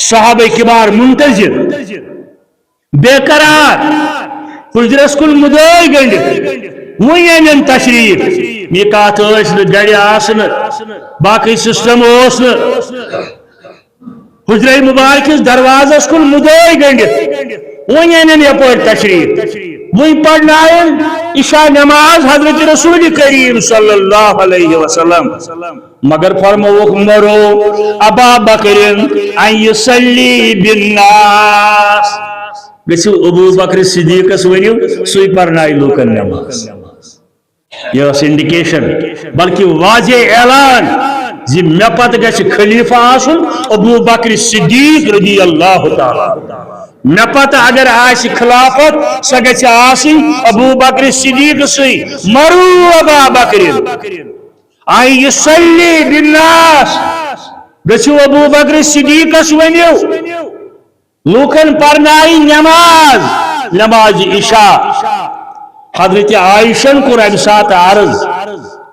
صحابہ کبار منتظر بے قرار حجرس کل مدعی گنڈ وین تشریف میقات گڑ آسن باقی سسٹم حجر مبارکس دروازس کن مدعی گنڈ وین یپر تشریف وہی پڑھنا عشاء نماز حضرت رسول کریم صلی اللہ علیہ وسلم مگر فرموک مرو ابا بکر ان یصلی بالناس گژھو ابو بکر صدیقس ونیو سوی پرنائی لوکن نماز یہ انڈیکیشن بلکہ واضح اعلان زی مے پتہ گژھِ خلیفہ آسن ابو بکر صدیق رضی اللہ تعالی مے پتہ اگر آس خلافت سہ گژھِ آسن ابو بکر صدیق سی مرو ابا بکر ان یصلی بالناس گژھو ابو بکر صدیقس ونیو لوکن پرنائی نماز نماز عشاء حضرت عائشن کو امہ سات عرض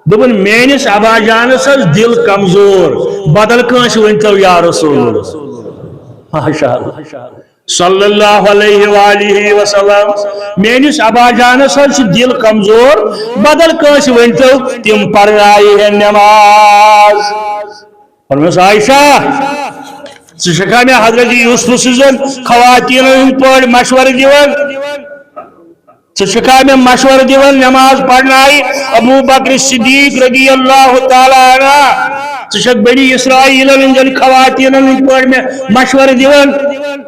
دپن میانس ابا جانس دل کمزور بدل کنس ونتو یا رسول اللہ ماشاء اللہ صلی اللہ علیہ وآلہ وسلم میانس ابا جانس دل کمزور بدل کنس ونتو تم پرنائی ہے نماز فرمس عائشہ ثا میں حضرت یوسف سن خواتین ہند پہ مشورہ دیوان ثا میں مشورہ دیوان نماز پڑھنائی ابو بکر صدیق رضی اللہ تعالی عنہ ثا بنی اسرائیل ہند خواتین ہند پہ میں مشورہ دیوان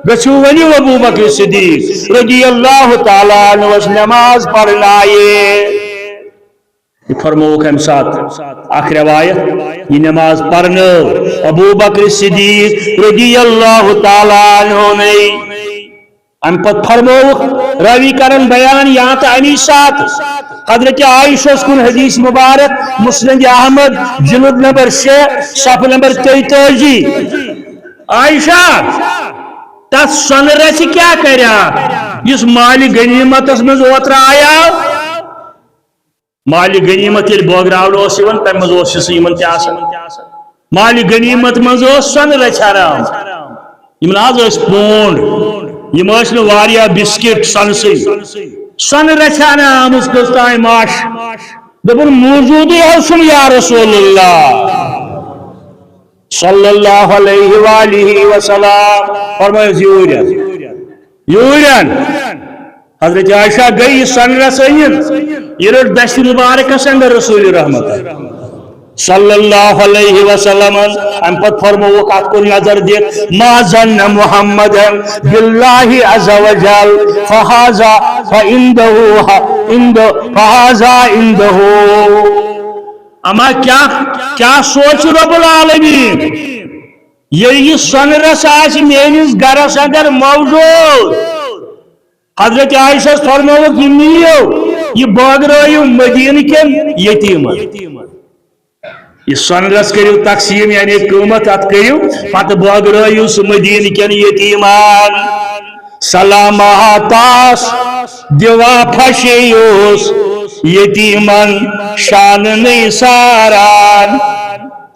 گھو ونیو ابو بکر صدیق رضی اللہ تعالی عنہ نماز پڑھنائے فرموک ہم ساتھ اخ روایت یہ نماز پڑھنا ابو بکر صدیق رضی اللہ تعالی عنہ نے ام پت فرموک راوی کرن بیان یہاں تا امی ساتھ حضرت عائشہ کن حدیث مبارک مسند احمد جلد نمبر 6 صفحہ نمبر 33 عائشہ تس سنر سے کیا کریا اس مال غنیمت مز اوتر آیا مال غنیمت یل بوگراو تم مز مال غنیمت مز سن رچ حرام یم آز پونڈ یم نیا بسکٹ سن سن رچ حرام تان ماش دپن موجود یا رسول اللہ صلی اللہ علیہ وآلہ وسلم فرمائے یورین حضرت عائشہ گئی سن رسین یہ رٹ دست مبارک اندر رسول رحمت صلی اللہ علیہ وسلم ام پت فرمو کات کو نظر دیکھ ما ظن محمد باللہ عز وجل فہذا عندہ اما کیا سوچ رب العالمین یہ سن رس آس میانس گرس اندر موجود حضرت عائشہ فرموک یہ نیو یہ بٲگرٲیِو مدینہ کٮ۪ن یتیٖمن یہ سن رس کریو تقسیم یعنی قیمت ات کریو پتہ بٲگرٲیِو سُہ مدینہ کٮ۪ن یتیٖمان سلاماتاس دِوا پھشیوس یتیٖمن شانہٕ ساران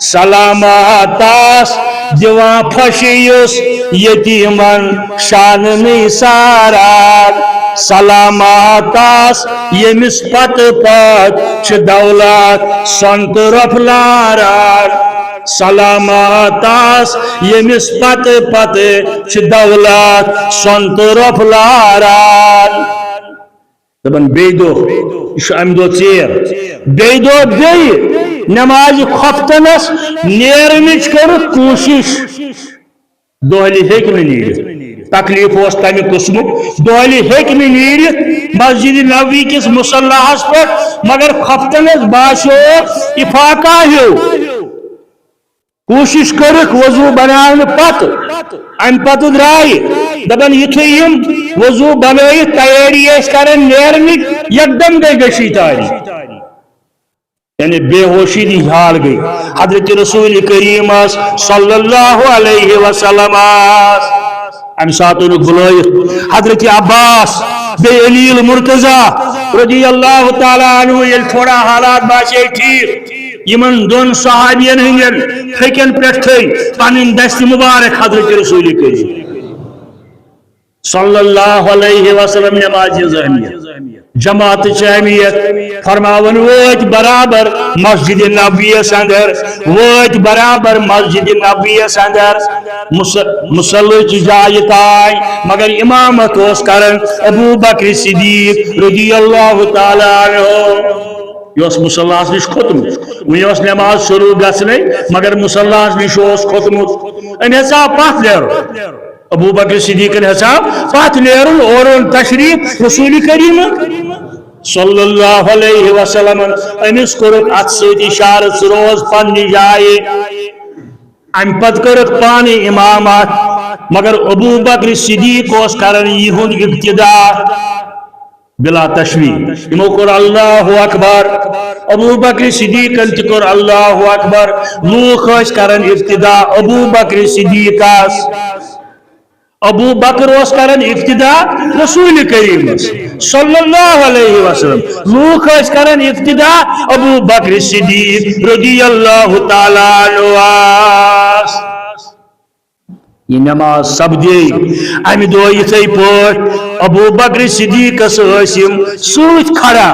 سلاماتاس دِوا پھشیوس یتیٖمن شانہٕ ساران سلاماتاس یمس پت چھ دولت سنت رف لاران سلاماتاس یمس پت چھ دولت سنت رف لاران دپن بیٚیہِ دۄہ یہ امہ دۄہ ژیر بیٚیہِ دۄہ بیٚیہِ نماز خفتنس نیرنٕچ کٔرٕکھ کوٗشش دۄہلہِ ہیٚکہِ نہٕ نیٖرِتھ تکلیف اس تمہ قسم دہلی ہیٚکہِ نہٕ نیٖرِتھ مسجد نبوی کس مصلاحس پہ مگر خفتنس باسیو افاقہ ہیو کوشش کرک وضو بنانے پتہ ام پتہ درائے دپن یتھے یم وضو بنائت تیاری کرن نیرنک یکدم گئی گشی تاری یعنی بے ہوشی دی حال گئی حضرت رسول کریم صلی اللہ علیہ وسلم ام ساتن بلائت حضرت عباس بے علیل مرتضی رضی اللہ تعالی عنہ یل تھوڑا حالات باسے ٹھیک یمن دون صحابین ہنگن فکن پہ پن دست مبارک حضرت رسول کریم صلی اللہ علیہ وسلم نماز اہمیت جماعت اہمیت فرماون ووت برابر مسجد نبوی اندر ووت برابر مسجد نبوی اندر مسلح جائے تائیں مگر امامت اس کرن ابو بکر صدیق رضی اللہ تعالی عنہ یہ مسلح نش کھوتمت ون نماز شروع گھنے مگر مسلح نش کھوتمت ام ہسا پت نیرو ابو بکر صدیق ہسا پت نیرن اور تشریف رسول کریم صلی اللہ علیہ وسلم امس کورک ات ست اشارت روز پن جائے ام پت کرک پانے امامات مگر ابو بکر صدیق اس کرن یہند ابتداء بلا تشویق امو کور اللہ اکبر ابو بکر صدیق کور اللہ اکبر لوک اس کرن ابتداء ابو بکر صدیق ابو بکر اس کرن ابتداء رسول کریم صلی اللہ علیہ وسلم لوک اس کرن ابتداء ابو بکر صدیق رضی اللہ تعالی عنہ یہ نماز سپدے امہ دہ یتھے پٲٹھۍ ابو بکر صدیقس ست کھڑا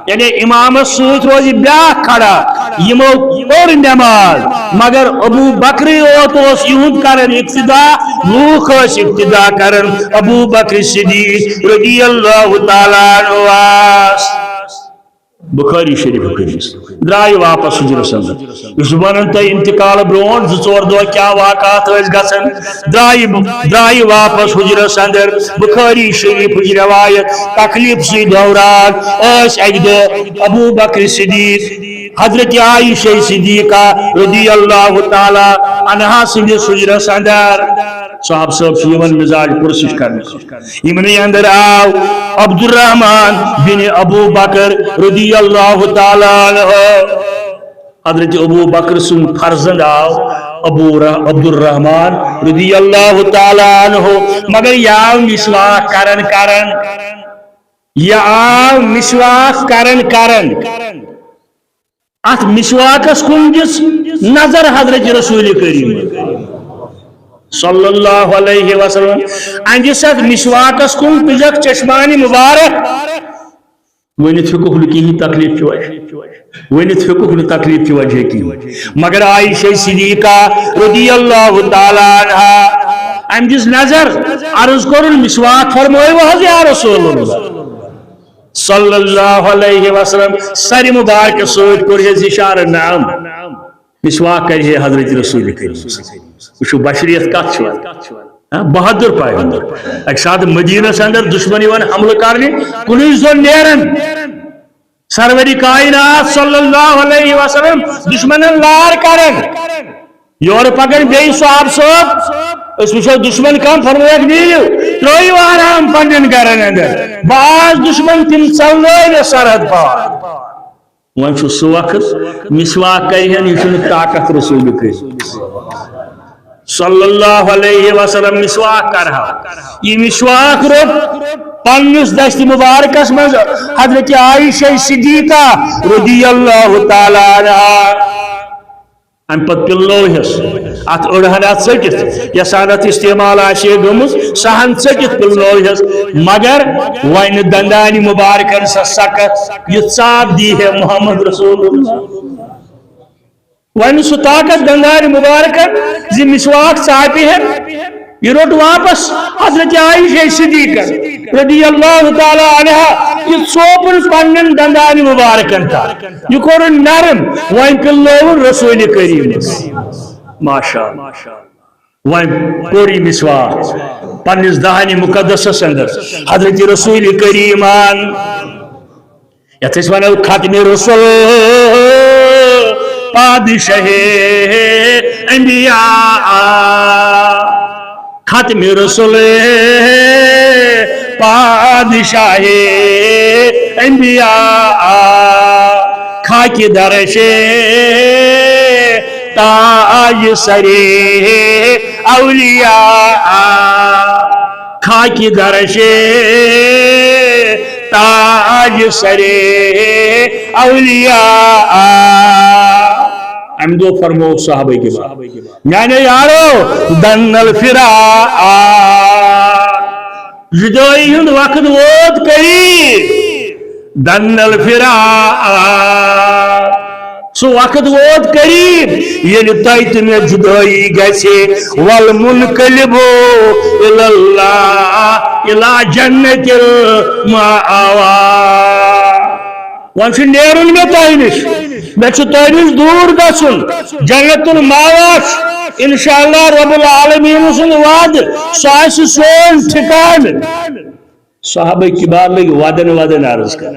یعنی امامس ست روز بیاکھ کھڑا یمو پٔر نماز مگر ابو بکر یوت یہد کران اقتدا لوک اقتدا کران ابو بکر صدیق رضی اللہ تعالیٰ عنہ بخاری شریف درائے واپس حجرس اندر اس ونان تہ انتقال برون زور دہ کیا واقعات گھن درائے واپس حجرس اندر بخاری شریف روایت تکلیف سی دوران اک دہ ابو بکر صدیق حضرت عائشہ صدیقہ رضی اللہ تعالی عنہا سندس حجرس اندر صاحب صاحب مزاج پرسش کرنے یمنی اندر آو عبد الرحمن بن ابو بکر رضی اللہ تعالی عنہ حضرت ابو بکر سن فرزند آو عبد الرحمن رضی اللہ تعالی عنہ مگر یہ مسواک کرن ات مسواکس کن دس نظر حضرت رسول کریم صلی اللہ علیہ وسلم اندس ات مسواکس کن پزک چشمانی مبارک ونت ہیکوک کہیں تکلیف کی وجہ ونت ہیکوک تکلیف کی وجہ کی مگر عائشہ صدیقہ رضی اللہ تعالی عنہ ام دس نظر عرض کرن مسواک فرمائے وحض یا رسول اللہ صلی اللہ علیہ وسلم سر مبارک سوچ کر اشارہ نام مسواک کر حضرت رسول کریم وچھو بشریت کت بہادر پیغمبر ایک ساتھ مدینہ اندر دشمنی ون حملہ کرنے کنوی زون نیرن سروری کائنات صلی اللہ علیہ وسلم دشمنن لار کرن یور پکن بیئی صحاب صاحب اس وچھو دشمن کم فرمویک نیو تروئی وارام پنجن کرن اندر بعض دشمن تم چلنے سرحد پار وان چھو سو وقت مسواک کرین یہ چھو طاقت رسول کریم صلی اللہ علیہ وسلم مسواک کرہا یہ مسواک رب پنس دست مبارکس مز حضرت عائشہ صدیقہ رضی اللہ تعالی عنہ ام پت پلوہس ات اڑہن ات ژٹت یسانت استعمال آشے گمز سہن ژٹت پلوہس مگر وین دندانی مبارکن سا سکت یہ ثاب دی ہے محمد رسول اللہ وین سو طاقت دندانی مبارکن زی مسواک چاپی ہے یہ روٹ واپس حضرت عائشہ صدیقہ رضی اللہ تعالی عنہ یہ سوپن پنن دندانی مبارکن تھا یہ کورن نرم وائن پلون رسول کریم ماشاءاللہ وائن پوری مسواک پنس دہانی مقدس اندر حضرت رسول کریمان یتھ ونو ختم رسول پادشاہ انبیاء ختم رسول پادشاہ انبیاء خاکی درش تاج سرے اولیاء خاکی درش تاج سرے اولیاء امدو فرمو صحابہ کے بعد یعنی یارو دن الفراق جدوئی ہند وقت ووت کری دن الفراق سو وقت ووت قریب یہ تیت میں جدوئی گیسے والمنقلبو الاللہ الى جنت المعاوى وانشو نیرون میں تائنش میں چھو تائنش دور گسن جنت المعاوش انشاءاللہ رب العالمین سن وعد سائس سون ٹھکان صحابہ کی بات لگی وعدن عرض کر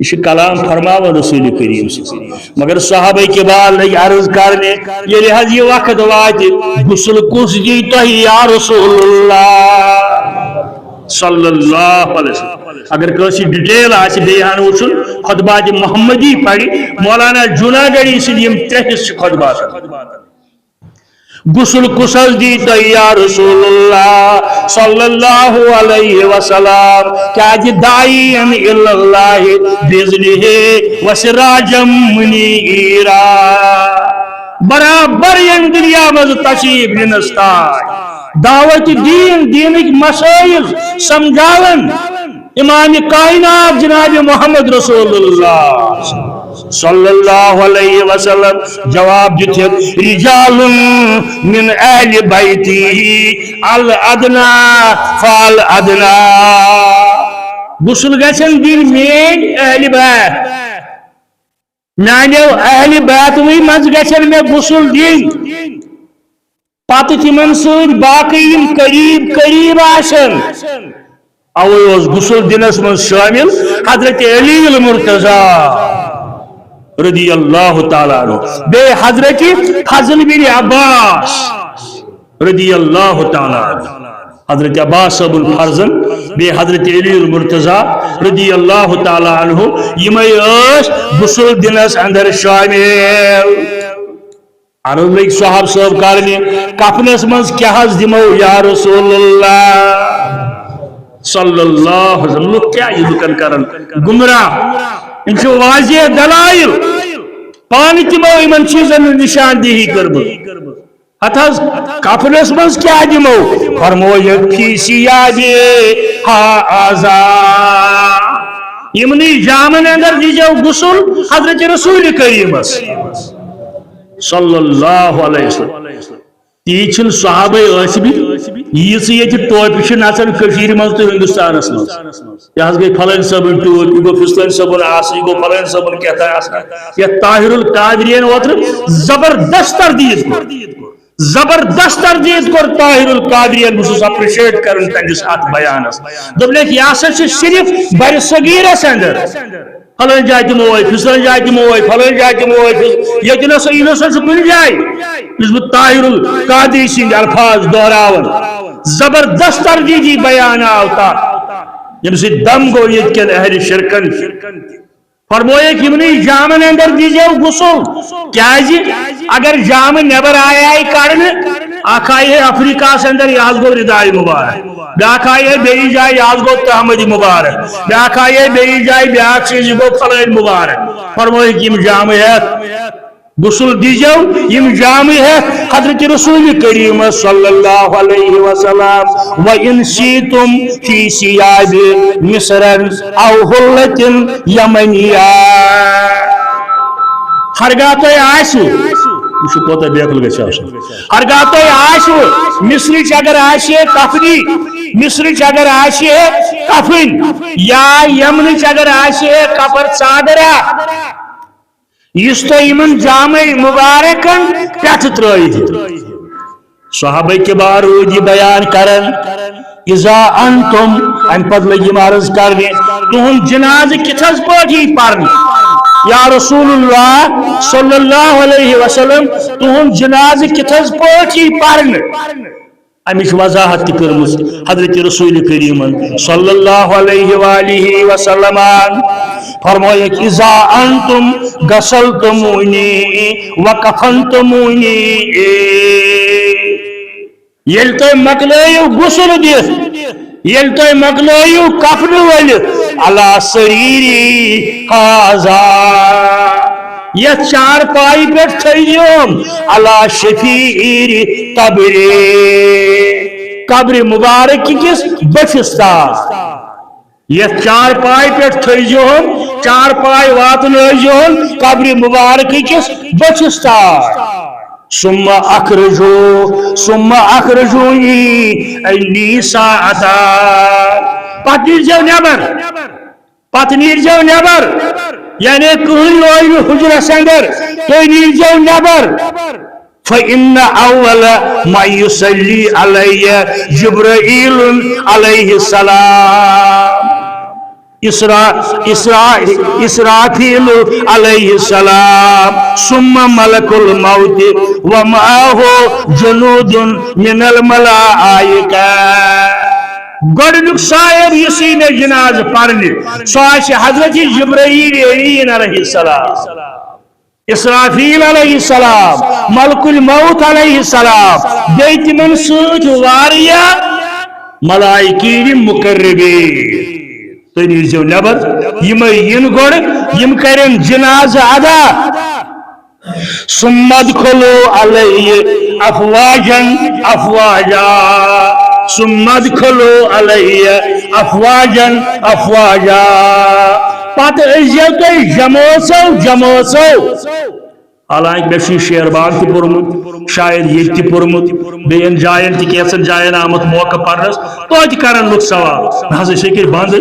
یہ کلام فرماوا رسول کریم سے مگر صحابہ کے بعد لگی عرض کرنے یہ لحاظ یہ وقت وات غسل کس دی تو یا رسول اللہ صلی اللہ علیہ وسلم اگر کسی ڈیٹیل آسی بیان وچن خطبات محمدی پڑھی مولانا جوناگڑی سے دیم 3 خطبات غسل کسل دی تو یا رسول اللہ صلی اللہ علیہ وسلم کیا جی دائیم اللہ بزنہ وسراجم منیرا برابر ین دنیا مز تشریف نستائی دعوت دین دینک مسائل سمجھاون امام کائنات جناب محمد رسول اللہ صلی اللہ علیہ وسلم جواب دیتے رجال من اہل بیتی الادنا فالادنا غسل گژھن دین مین اہل بیت میانو اہل بیتوی مز گژھن میں غسل دین پتہ تمن سۭتۍ باقی یم قریب قریب آسن اوے غسل دنس من شامل حضرت علی المرتضی رضی اللہ تعالیٰ عنہ بے حضرت فضل بن عباس رضی اللہ تعالیٰ عنہ حضرت عباس صاحب الفرزن بے حضرت علی المرتضی رضی اللہ تعالیٰ عنہ یمے غسل دنس اندر شامل عرض لگ صحاب صاحب کرنے کفنس مز کیا حض دمو یا رسول اللہ صلی اللہ علیہ وسلم لوگ کیا یہ لکن کرن گمراہ ان سے واضح دلائل پانی تمو امن چیزن نشاندہی کربو حتاز کفنس مز کیا دمو فرمویا فی سیادی ہا آزا یمنی جامن اندر دیجو غسل حضرت رسول کریم صلی اللہ علیہ وسلم تیچن صحابہ عصبی یہ ٹوپی نچان مز تو ہندوستانس مز یہ گئی فلن صبن ٹوپ یہ گو فلن صبن آس یہ گو فلن صبن کیا طاہر القادرین اوتر زبردست تردید کور طاہر القادرین بس اپریشیٹ کرن تندس ات بیانس دپلیک یہ ہسا صرف بر صغیرس اندر فلن جائے دموے فلن جائے دموے فلن جائے دموے یہ نسا یہ نسا کن جائے اس میں طاہر القادری سند الفاظ دہراون زبردست تردیدی بیان آوتا یم سے دم گو یہ کن اہل شرکن فرمویا کہ یمنی جامن اندر دیجیے غسل کیا جی اگر جام نبر آئی کڑن اخ آئی افریقہ اندر یہ گو ردائی مبارک بیاکھ آئی بیس جائے یہ گو تحمدی مبارک بیاکھ آئی بیس جائے بیاکھ چیز گو فلین مبارک فرمویا کہ یم جام ہے غسل دیجو یم جام ہے حضرت رسول کریم صلی اللہ علیہ وسلم وَإِن شِئْتُمْ فِي ثِيَابِ مِصْرٍ أَوْ حُلَّةٍ يَمَنِيَّةٍ ہرگاہ تُہۍ آسِو یہ چھُ کوتاہ بیقل گژھِ آسُن ہرگاہ تُہۍ آسِو مصرٕچ اگر آسہِ کفنی مصرٕچ اگر آسہِ کفن یا یمنٕچ اگر آسہِ کپر ژادرا اس تو ایمن جامع مبارکن پیٹھ ترائید صحابہ کبار روجی بیان کرن اذا انتم ان پد لگی مارز کرنے تہن جناز کتھز پاٹھی پرن یا رسول اللہ صلی اللہ علیہ وسلم تہن جناز کتھز پاٹھی پرن امیش وضاحت کرمس حضرت رسول کریم صلی اللہ علیہ وآلہ وسلم فرمایا کہ اذا انتم غسلتمونی وکفنتمونی یل تو مکلائیو غسل دیت یل تو مکلائیو کفن ولت علی سریری حاضا یہ چار پائی پر تھئیوم علی شفیر قبر مبارک کس بچستا یہ چار پائی پر تھئیوم چار پائی واتن ایجوم قبر مبارک کس بچستا ثم اخرجونی انی ساعتا پتنیر جو نبر یعنی کہن لوئی حجرہ سندر تو نیر جو نبر فإن أول ما يصلي علي جبرائيل عليه السلام إسرافيل عليه السلام ثم ملك الموت ومعه جنود من الملائكة گۄڈنیُک صاحب یُسی مےٚ جناز پرنہِ سُہ آسہِ حضرت جبرائیل امین علیہ السلام اسرافیل علیہ السلام ملک الموت علیہ السلام بیٚیہِ تِمن سۭتۍ واریاہ ملائکین مقربین تُہۍ نیٖرزیو نٮ۪بر یِمے یِن گۄڈٕ یِم کرن جنازٕ ادا ثم ادخلوا علیہ افواجا افواجا ثم ادخلوا علی افواجا افواجا پتہ ازیو تھی جموسو جموسو حالانکہ میں شیربان تہ پورمت شاید یہ تہ پورمت بین جائن تہ کیسن جائن آمت موقع پرنس تو کرن لوگ سوال نہ شکر بند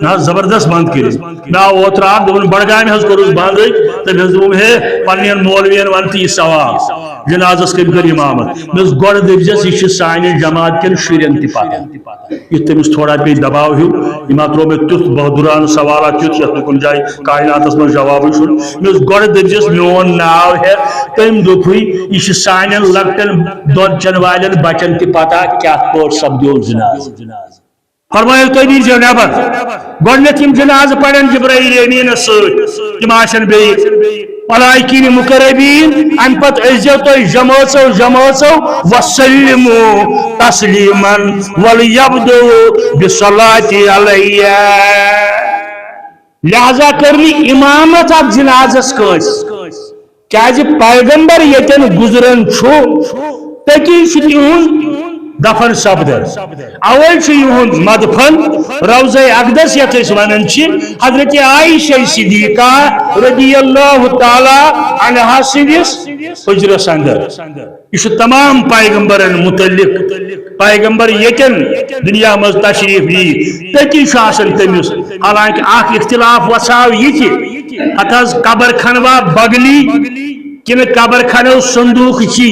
نہ زبردست بند کر نہ اوتر دن بڑگام حض کورس بند تم حض دم ہے پنن مولوین ون تہ یہ سوال جنازس کم کر امامت مس گۄڈٕ دپزس یہ سانہِ جماعت کٮ۪ن شُرٮ۪ن تہِ پتہ یہ تمس تھوڑا پی دباؤ ہیو یہ ترو مے تیُتھ بہادرانہ سوالات تیُتھ یتھ نہٕ کُنہِ جایہِ کائناتس منٛز جوابٕے چھُنہٕ مس گۄڈٕ دپزس میون ناو ہے تم دوٚپُے یہ سانٮ۪ن لۄکٹٮ۪ن دۄد چٮ۪ن والٮ۪ن بچن تہِ پتہ کیٛاہ پٲٹھۍ سپدیو جناز فرمایو تُہۍ نیٖرزیو نٮ۪بر گۄڈنٮ۪تھ یِم جنازٕ پرن جبرائیل أمیٖنس سۭتۍ تِم آسن بیٚیہِ ملائکین مقربین ان پت ازیو تو جماعتو جماعتو وسلموا تسلیما ولیبدو بصلاة علی لہذا کرنی امامت اب جنازس کس کیازِ پیغمبر یتن گزرن چھو تکی چھ تہنٛد دفن سپدن اول چھ مدفن روضہ اقدس یتھ ونان حضرت عائشہ صدیقہ رضی اللہ تعالی عنہا سندس حجرس اندر یہ تمام پیغمبرن متعلق پیغمبر یتن دنیا مز تشریف لی تتی تمس حالانکہ اخ اختلاف وساو یہ اتھ قبر کھنوا بگلی کن قبر کھنو صندوق چی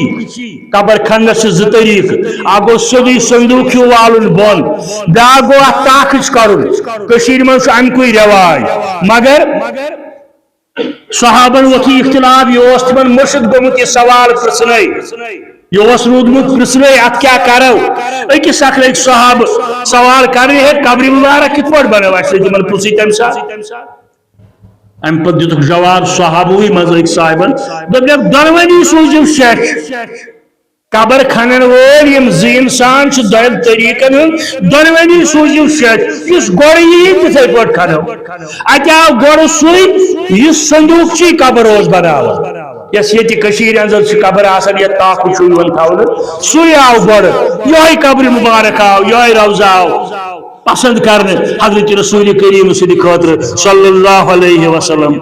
قبر کھنس زٕ طریق اکھ گو سیودی صندوق ہیو والن بون بیاکھ گو اتھ تاخچ کرن کشیر من امکُے رواج مگر صحابن وتھی اختلاف یہ تمن مرشد گومت یہ سوال پرسنے یہ رودمت پرسنے ات کیا کرو اکس اکھ صحاب سوال کرنے ہے قبر مبارک کت پٲٹھۍ بنو اسہ تمن پرسی تمہ ساتہٕ ام پت دتک جواب صحابوی مزہ صاحبن دپیک دونونی سوزیو شیش قبر کھنن وول یم زٕ انسان چھ دۄن طریقن ہُنٛد دونونی سوزیو شیش یس گۄڈٕ یی تِتھے پٲٹھۍ کھنو اتہِ آو گۄڈٕ سُے یُس صندوق چی قبر اوس بناوان یس ییٚتہِ کٔشیٖرِ انٛدر چھُ قبر آسان یتھ تاکُ چھُ یِوان تھاونہٕ سُے آو گۄڈٕ یہے قبر مبارک آو یہے روضہ آو پسند کرنے حضرت رسول کریم صلی اللہ علیہ وسلم